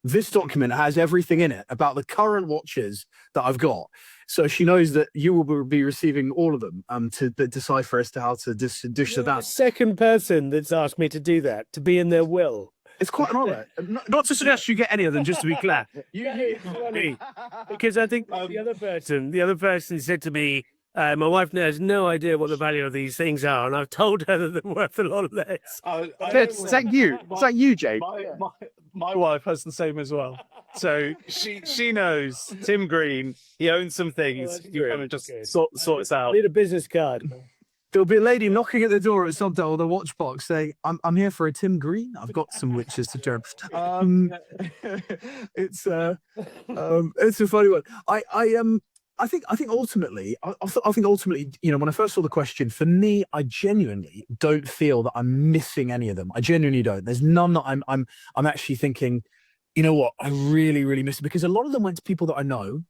this document has everything in it about the current watches that I've got. So she knows that you will be receiving all of them to decipher as to how to dish You're them out. the second person that's asked me to do that, to be in their will. It's quite an honour. Not to suggest you get any of them, just to be clear. It's funny, because I think the other person said to me, my wife has no idea what the value of these things are, and I've told her that they're worth a lot less. Is that you? Is that you, Jake? My wife has the same as well. So she knows Tim Green. He owns some things. You kind of just sort this I out. need a business card. There'll be a lady knocking at the door at Sobdale with a watch box saying, I'm here for a Tim Green. I've got some witches to turn. It's a funny one. I think ultimately, you know, when I first saw the question, for me, I genuinely don't feel that I'm missing any of them. I genuinely don't. There's none that I'm actually thinking, you know what, I really, really miss it, because a lot of them went to people that I know.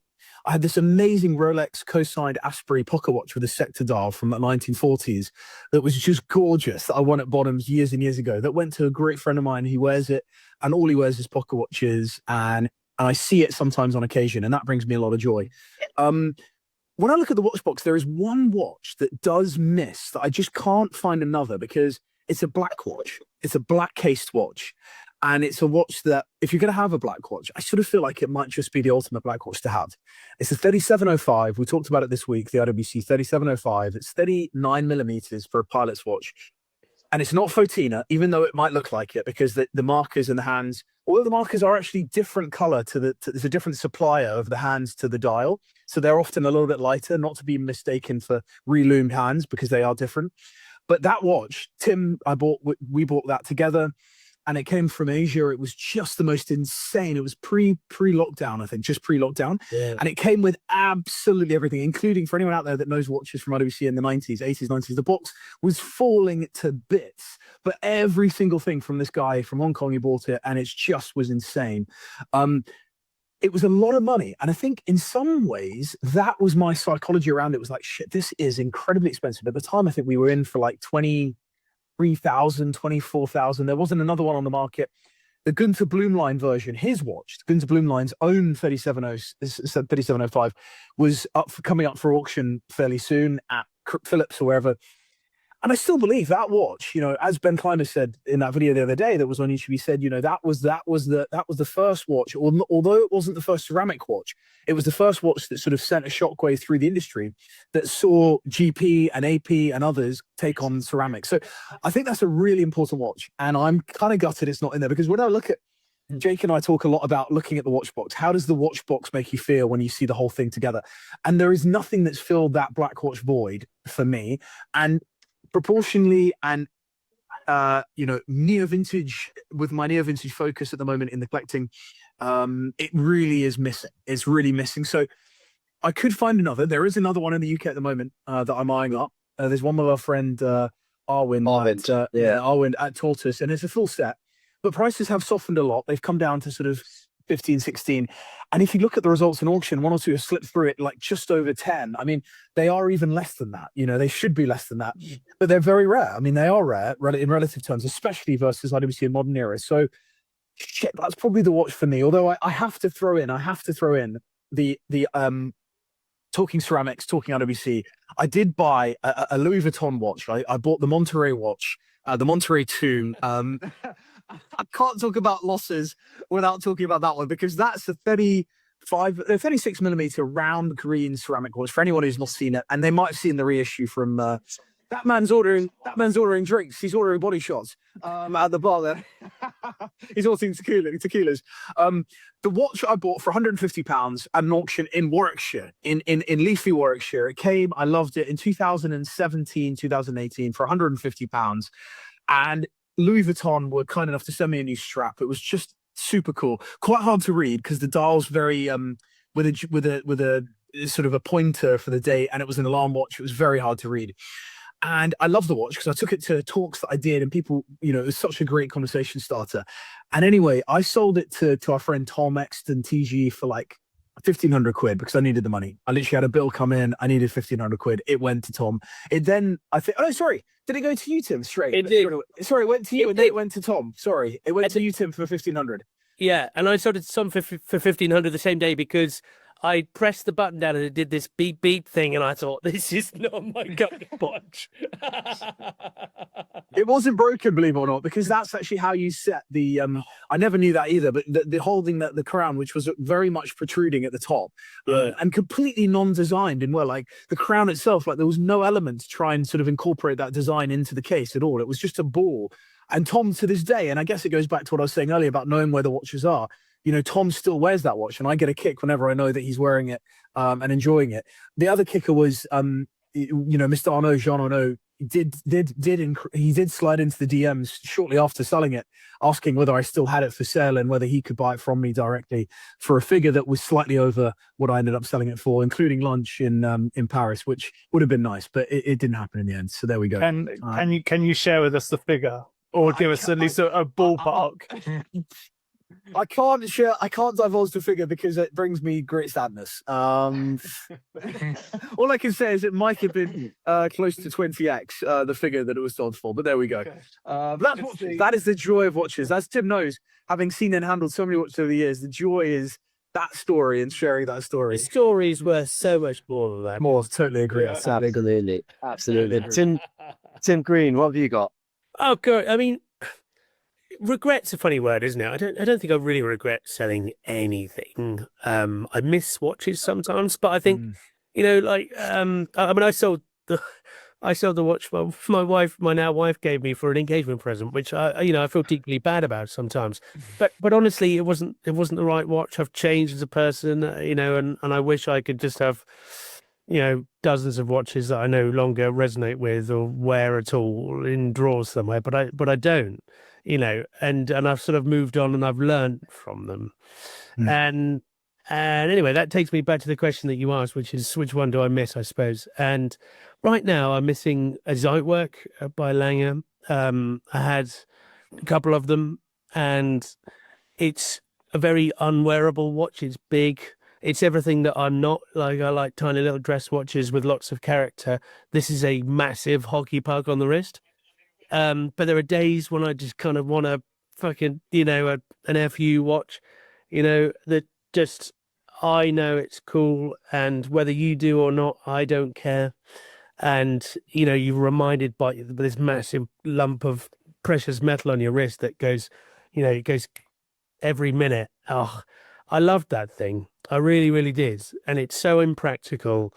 I had this amazing Rolex co-signed Asprey pocket watch with a sector dial from the 1940s that was just gorgeous, that I won at Bottoms years and years ago, that went to a great friend of mine. He wears it, and all he wears is pocket watches, and I see it sometimes on occasion, and that brings me a lot of joy. When I look at the watch box, there is one watch that does miss, that I just can't find another, because it's a black watch. It's a black cased watch. And it's a watch that, if you're going to have a black watch, I sort of feel like it might just be the ultimate black watch to have. It's a 3705. We talked about it this week, the IWC 3705. It's 39 millimeters for a pilot's watch. And it's not Fotina, even though it might look like it, because the markers in the hands, although the markers are actually different color there's a different supplier of the hands to the dial. So they're often a little bit lighter, not to be mistaken for reloomed hands, because they are different. But that watch, Tim, we bought that together. And it came from Asia. It was just the most insane. It was pre-lockdown, I think, just pre-lockdown. Yeah. And it came with absolutely everything, including, for anyone out there that knows watches from IWC in the 90s, 80s, 90s, the box was falling to bits. But every single thing from this guy from Hong Kong, he bought it, and it just was insane. It was a lot of money. And I think in some ways, that was my psychology around it. It was like, shit, this is incredibly expensive. At the time, I think we were in for like 23,000, 24,000. There wasn't another one on the market. The Gunther Blumlein version, his watch, Gunther Blumlein's own 3705, was coming up for auction fairly soon at Philips or wherever. And I still believe that watch, you know, as Ben Clymer said in that video the other day that was on YouTube, he said, you know, that was the first watch, although it wasn't the first ceramic watch, it was the first watch that sort of sent a shockwave through the industry that saw GP and AP and others take on ceramic. So I think that's a really important watch. And I'm kind of gutted it's not in there, because when I look at, Jake and I talk a lot about looking at the watch box. How does the watch box make you feel when you see the whole thing together? And there is nothing that's filled that black watch void for me. And proportionally, and you know, neo vintage, with my neo vintage focus at the moment in the collecting, it really is missing. It's really missing. So I could find another. There is another one in the UK at the moment that I'm eyeing up. There's one with our friend Arwin at Tortoise, and it's a full set. But prices have softened a lot. They've come down to sort of 15, 16. And if you look at the results in auction, one or two have slipped through it like just over 10. I mean, they are even less than that. You know, they should be less than that, but they're very rare. I mean, they are rare in relative terms, especially versus IWC in modern era. So shit, that's probably the watch for me. Although I have to throw in the talking ceramics, talking IWC. I did buy a Louis Vuitton watch. I bought the Monterey watch, the Monterey 2. I can't talk about losses without talking about that one, because that's a 36 millimeter round green ceramic watch for anyone who's not seen it, and they might have seen the reissue from that man's ordering drinks. He's ordering body shots at the bar there. He's ordering tequilas. The watch I bought for £150 at an auction in Warwickshire, in leafy Warwickshire. It came, I loved it, in 2017, 2018 for £150, and Louis Vuitton were kind enough to send me a new strap. It was just super cool. Quite hard to read because the dial's very with a sort of a pointer for the date, and it was an alarm watch. It was very hard to read. And I love the watch because I took it to talks that I did, and people, you know, it was such a great conversation starter. And anyway, I sold it to our friend Tom Exton TG for like 1,500 quid because I needed the money. I literally had a bill come in. I needed 1,500 quid. It went to Tom. It then, I think, oh, sorry. Did it go to you, Tim, straight? It did. Sorry, it went to you and then it went to Tom. Sorry. It went to you, Tim, for 1,500. Yeah, and I sold it to some for 1,500 the same day because I pressed the button down and it did this beep beep thing, and I thought, this is not my kind of watch. It wasn't broken, believe it or not, because that's actually how you set the. I never knew that either, but the holding the crown, which was very much protruding at the top, and completely non-designed, and well, like the crown itself, like there was no element to try and sort of incorporate that design into the case at all. It was just a ball. And Tom, to this day, and I guess it goes back to what I was saying earlier about knowing where the watches are. You know, Tom still wears that watch, and I get a kick whenever I know that he's wearing it and enjoying it. The other kicker was, you know, Mr. Arnaud, Jean Arnaud, he did slide into the DMs shortly after selling it, asking whether I still had it for sale and whether he could buy it from me directly for a figure that was slightly over what I ended up selling it for, including lunch in Paris, which would have been nice, but it didn't happen in the end. So there we go. Can you share with us the figure, or give us at least a ballpark? I can't divulge the figure because it brings me great sadness. All I can say is it might have been close to 20x the figure that it was sold for, but there we go. Okay. That is the joy of watches. As Tim knows, having seen and handled so many watches over the years, the joy is that story and sharing that story. The story's worth so much more than that. More, totally agree. Yeah. Absolutely. Tim Green, what have you got? Oh, God. I mean, regret's a funny word, isn't it? I don't think I really regret selling anything. I miss watches sometimes, but I think, you know, like, I mean, I sold the watch my now wife gave me for an engagement present, which I feel deeply bad about sometimes. But honestly, it wasn't the right watch. I've changed as a person, and I wish I could just have, dozens of watches that I no longer resonate with or wear at all in drawers somewhere. But I don't, and I've sort of moved on and I've learned from them. And anyway, that takes me back to the question that you asked, which is which one do I miss, I suppose. And right now I'm missing a Zeitwerk by Lange. I had a couple of them, and it's a very unwearable watch. It's big. It's everything that I'm not. Like, I like tiny little dress watches with lots of character. This is a massive hockey puck on the wrist. But there are days when I just kind of want to fucking, an FU watch, that just, I know it's cool, and whether you do or not, I don't care. And, you're reminded by this massive lump of precious metal on your wrist that goes, it goes every minute. Oh, I loved that thing. I really, really did. And it's so impractical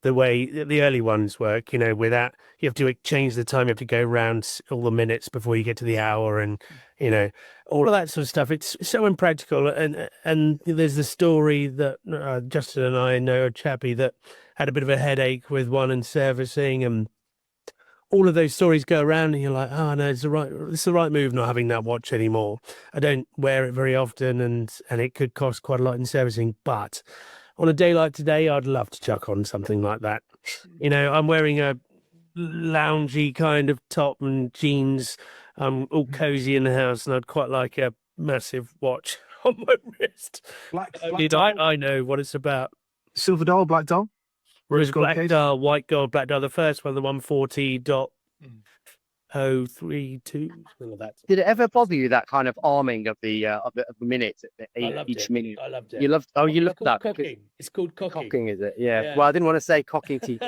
the way the early ones work, without, you have to change the time, you have to go around all the minutes before you get to the hour, and, all of that sort of stuff. It's so impractical. And there's the story that Justin and I know a chappie that had a bit of a headache with one and servicing, and all of those stories go around, and you're like, oh no, it's the right move not having that watch anymore. I don't wear it very often, and it could cost quite a lot in servicing, but on a day like today, I'd love to chuck on something like that. I'm wearing a loungy kind of top and jeans. I'm all cozy in the house, and I'd quite like a massive watch on my wrist. I know what it's about. Silver dial, black dial? Rose black dial, white gold, black dial. The first one, the 140.032, something like that. Did it ever bother you, that kind of arming of the minute, each minute? I loved it. You loved that. Cocking. It's called cocking. Cocking, is it? Yeah. Well, I didn't want to say cocking too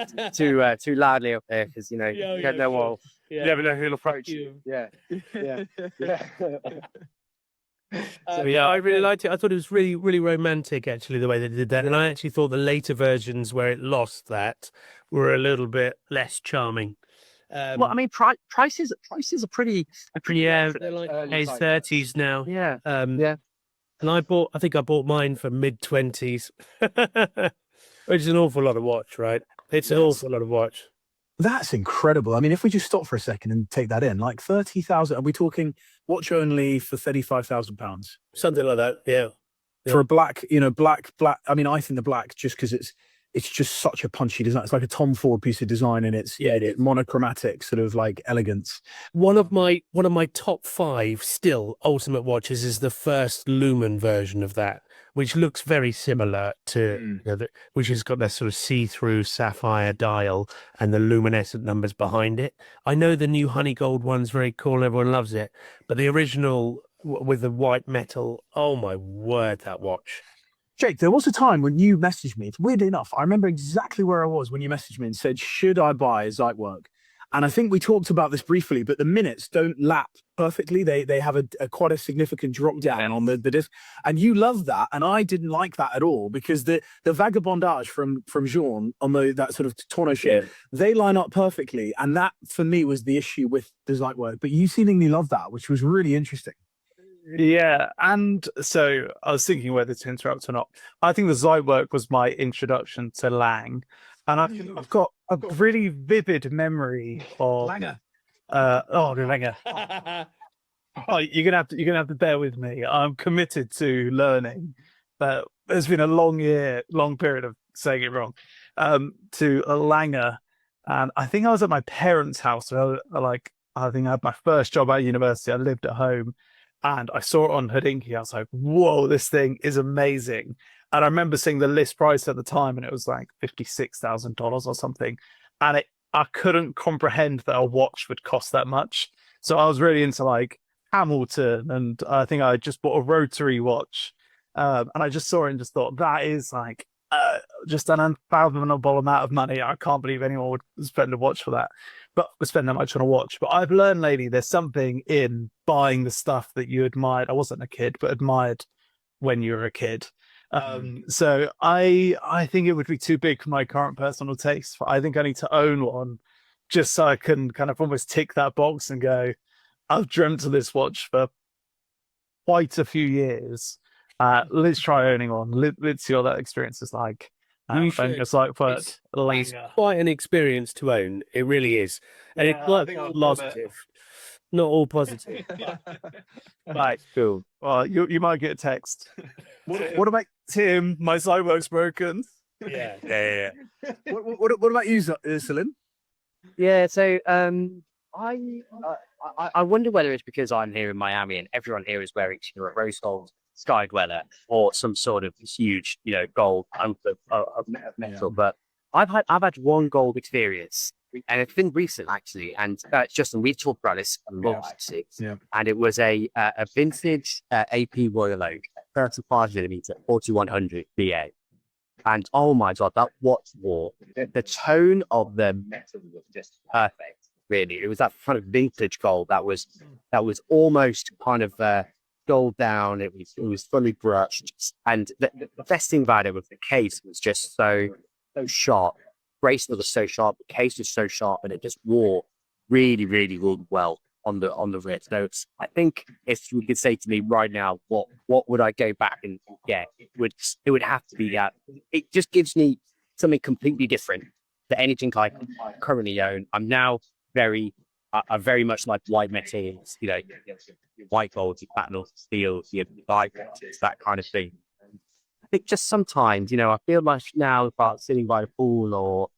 loudly up there, because you don't know what. You never know who'll approach you. Yeah. I really liked it. I thought it was really, really romantic, actually, the way they did that. And I actually thought the later versions where it lost that were a little bit less charming. Well, I mean, prices are pretty. Yeah, they're like A30s now. Yeah. And I think I bought mine for mid-20s, which is an awful lot of watch, right? It's an awful lot of watch. That's incredible. I mean, if we just stop for a second and take that in, like 30,000, are we talking watch only for £35,000? Something like that, yeah. For a black, black. I mean, I think the black, just because it's just such a punchy design. It's like a Tom Ford piece of design, and it's monochromatic sort of like elegance. One of my top 5 still ultimate watches is the first Lumen version of that, which looks very similar to, which has got that sort of see-through sapphire dial and the luminescent numbers behind it. I know the new honey gold one's very cool and everyone loves it, but the original with the white metal. Oh my word, that watch. Jake, there was a time when you messaged me. It's weird enough. I remember exactly where I was when you messaged me and said, should I buy a Zeitwerk? And I think we talked about this briefly, but the minutes don't lap perfectly. They have a quite a significant drop down on the disc. And you love that. And I didn't like that at all, because the vagabondage from Jean on that sort of tonneau shape, they line up perfectly. And that for me was the issue with the Zeitwerk. But you seemingly love that, which was really interesting. Yeah, and so I was thinking whether to interrupt or not. I think the Zeitwerk was my introduction to Lange, and I've got a really vivid memory of Lange. Lange. Oh, you're gonna have to bear with me. I'm committed to learning, but there's been a long period of saying it wrong. To a Lange, and I think I was at my parents' house. So I think I had my first job at university. I lived at home. And I saw it on Hodinkee. I was like, whoa, this thing is amazing. And I remember seeing the list price at the time, and it was like $56,000 or something. And I couldn't comprehend that a watch would cost that much. So I was really into like Hamilton, and I think I just bought a rotary watch. And I just saw it and just thought, that is like just an unfathomable amount of money. I can't believe anyone would spend a watch for that. But spend that much on a watch. But I've learned lately there's something in buying the stuff that you admired. I wasn't a kid, but admired when you were a kid. So I think it would be too big for my current personal taste. I think I need to own one, just so I can kind of almost tick that box and go, I've dreamt of this watch for quite a few years. Let's try owning one. Let's see what that experience is like. It's like it's quite an experience to own. It really is, and it's not positive. Not all positive. Right, cool. Well, you might get a text. What about Tim? My Zeitwerk's broken. Yeah. What about you, Celine? Yeah, so I wonder whether it's because I'm here in Miami and everyone here is wearing a rose gold Sky Dweller or some sort of huge, gold of metal. But I've had one gold experience, and it's been recent actually. And Justin, we've talked about this a lot, and it was a vintage AP Royal Oak 35mm 4100 BA. And oh my god, that watch wore the tone of the metal was just perfect. Really, it was that kind of vintage gold that was almost kind of gold down. It was fully brushed, and the best thing about it was the case was just so sharp. Bracelet was so sharp, the case was so sharp, and it just wore really, really, really well on the wrist. So I think if you could say to me right now, what would I go back and get? It would have to be that. It just gives me something completely different to anything I currently own. I'm now I very much like white metals, white gold, platinum, steel, that kind of thing. I think just sometimes, I feel like now about sitting by the pool or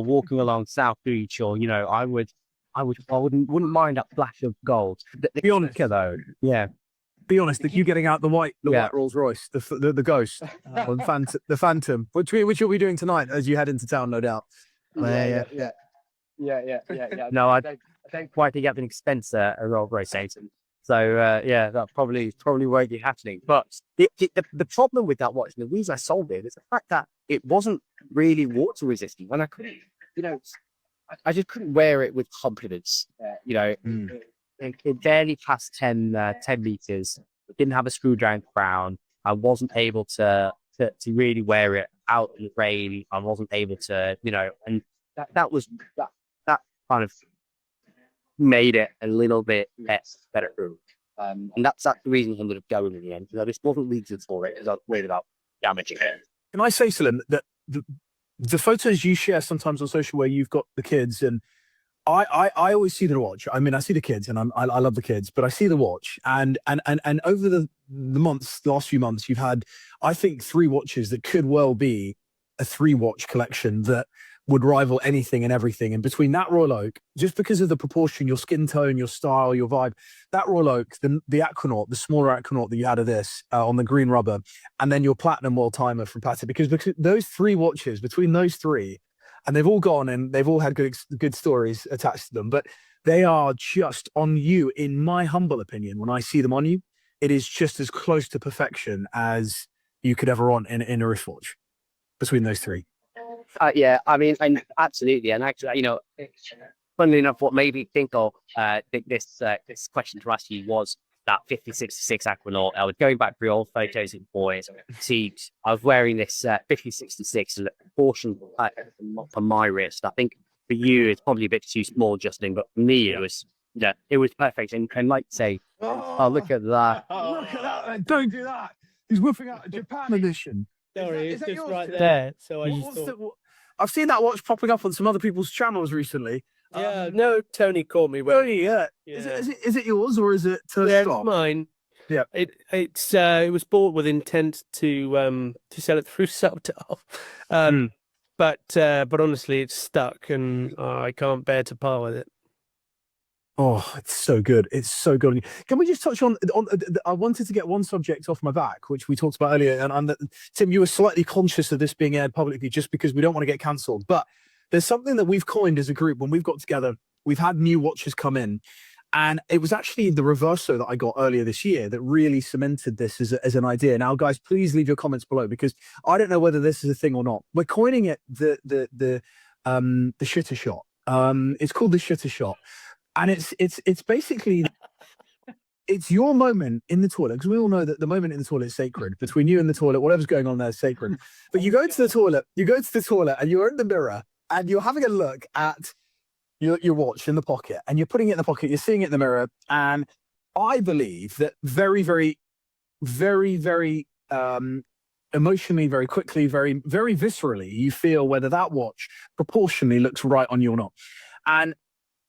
walking along South Beach, or I wouldn't mind that flash of gold. Be honest, though, yeah. Be honest, that you getting out the white Rolls Royce, the Ghost, the Phantom, which you'll be doing tonight as you head into town, no doubt. Yeah. No, I don't quite think I can expense a Rolls Royce Satan. So that probably won't be happening. But the problem with that watch, and the reason I sold it, is the fact that it wasn't really water resistant, and I couldn't, I just couldn't wear it with confidence. It barely passed 10 meters. It didn't have a screw down crown. I wasn't able to really wear it out in the rain. I wasn't able to, and that kind of made it a little bit better. And that's the reason I ended up going in the end, because I just wasn't legal for it, because I was worried about damaging it. Can I say, Celine, that the photos you share sometimes on social where you've got the kids, and I always see the watch. I mean, I see the kids, and I love the kids, but I see the watch, and over the last few months, you've had, I think, 3 watches that could well be a 3-watch collection that would rival anything and everything. And between that Royal Oak, just because of the proportion, your skin tone, your style, your vibe, that Royal Oak, the Aquanaut, the smaller Aquanaut that you had of this on the green rubber, and then your platinum world timer from Patek, because those 3 watches, between those 3, and they've all gone and they've all had good stories attached to them. But They are just on you, in my humble opinion. When I see them on you, it is just as close to perfection as you could ever want in a wristwatch between those three. Yeah, I mean, and absolutely. And actually, funnily enough, what made me think of this question to ask you was that 5066 Aquanaut. I was going back through old photos of boys. See, I was wearing this 5066 portion for my wrist. I think for you, it's probably a bit too small, Justin, but for me, it was perfect. And like say, oh, look at that. Look at that. Don't do that. He's whipping out a Japan edition. Sorry, Is that it's just yours, right Phil? there. So I just thought, I've seen that watch popping up on some other people's channels recently. yeah, no, Tony called me. Tony, yeah. Yeah. Is it yours or is it Yeah, stock? mine. Yeah. It was bought with intent to sell it through Subtile, but honestly, it's stuck, and I can't bear to part with it. Oh, it's so good. It's so good. Can we just touch on I wanted to get one subject off my back, which we talked about earlier. And Tim, you were slightly conscious of this being aired publicly just because we don't want to get cancelled. But there's something that we've coined as a group when we've got together. We've had new watches come in. And it was actually the Reverso that I got earlier this year that really cemented this as an idea. Now, guys, please leave your comments below because I don't know whether this is a thing or not. We're coining it the shitter shot. It's called the shitter shot. And it's basically it's your moment in the toilet, because we all know that the moment in the toilet is sacred. Between you and the toilet, whatever's going on there is sacred. But you go to the toilet, and you're in the mirror and you're having a look at your watch in the pocket, and you're putting it in the pocket, you're seeing it in the mirror. And I believe that very, very, very, very emotionally, very quickly, very, very viscerally, you feel whether that watch proportionally looks right on you or not. And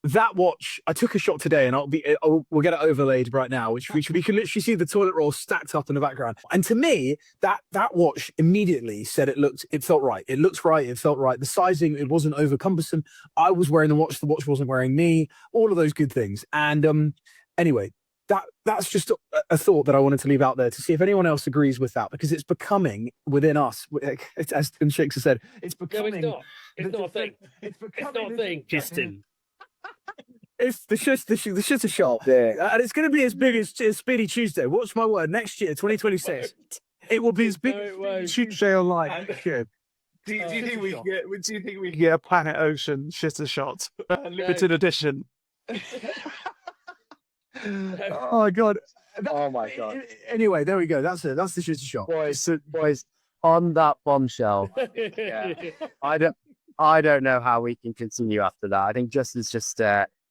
that watch, I took a shot today, and we'll get it overlaid right now, which we can literally see the toilet roll stacked up in the background. And to me, that watch immediately said it felt right. It looks right. It felt right. The sizing, it wasn't over cumbersome. I was wearing the watch wasn't wearing me. All of those good things. And anyway, that's just a thought that I wanted to leave out there to see if anyone else agrees with that, because it's becoming within us, as Tim Shakespeare said, it's becoming. No, it's not a thing. It's It's not a thing, Justin. It's the shitter shop, and it's going to be as big as Speedy Tuesday. Watch my word. Next year, 2026, it will be as big as Tuesday online. Do you think we can get a Planet Ocean shitter shot, limited edition? Oh my god! Oh my god! Anyway, there we go. That's it. That's the shitter shop. Boys, on that bombshell. I don't know how we can continue after that. I think Justin's just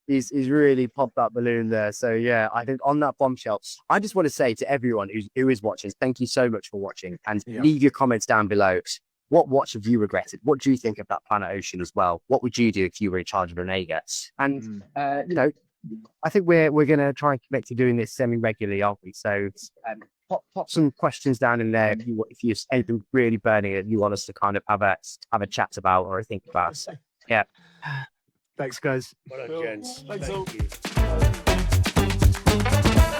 he's really popped that balloon there. So yeah, I think on that bombshell, I just want to say to everyone who is watching, thank you so much for watching, and leave your comments down below. What watch have you regretted? What do you think of that Planet Ocean as well? What would you do if you were in charge of an Omega? And I think we're going to try and commit to doing this semi-regularly, aren't we? So pop some questions down in there if you're anything really burning that you want us to kind of have a chat about or think about. So, yeah. Thanks, guys. Well done, gents. Thanks Thank you.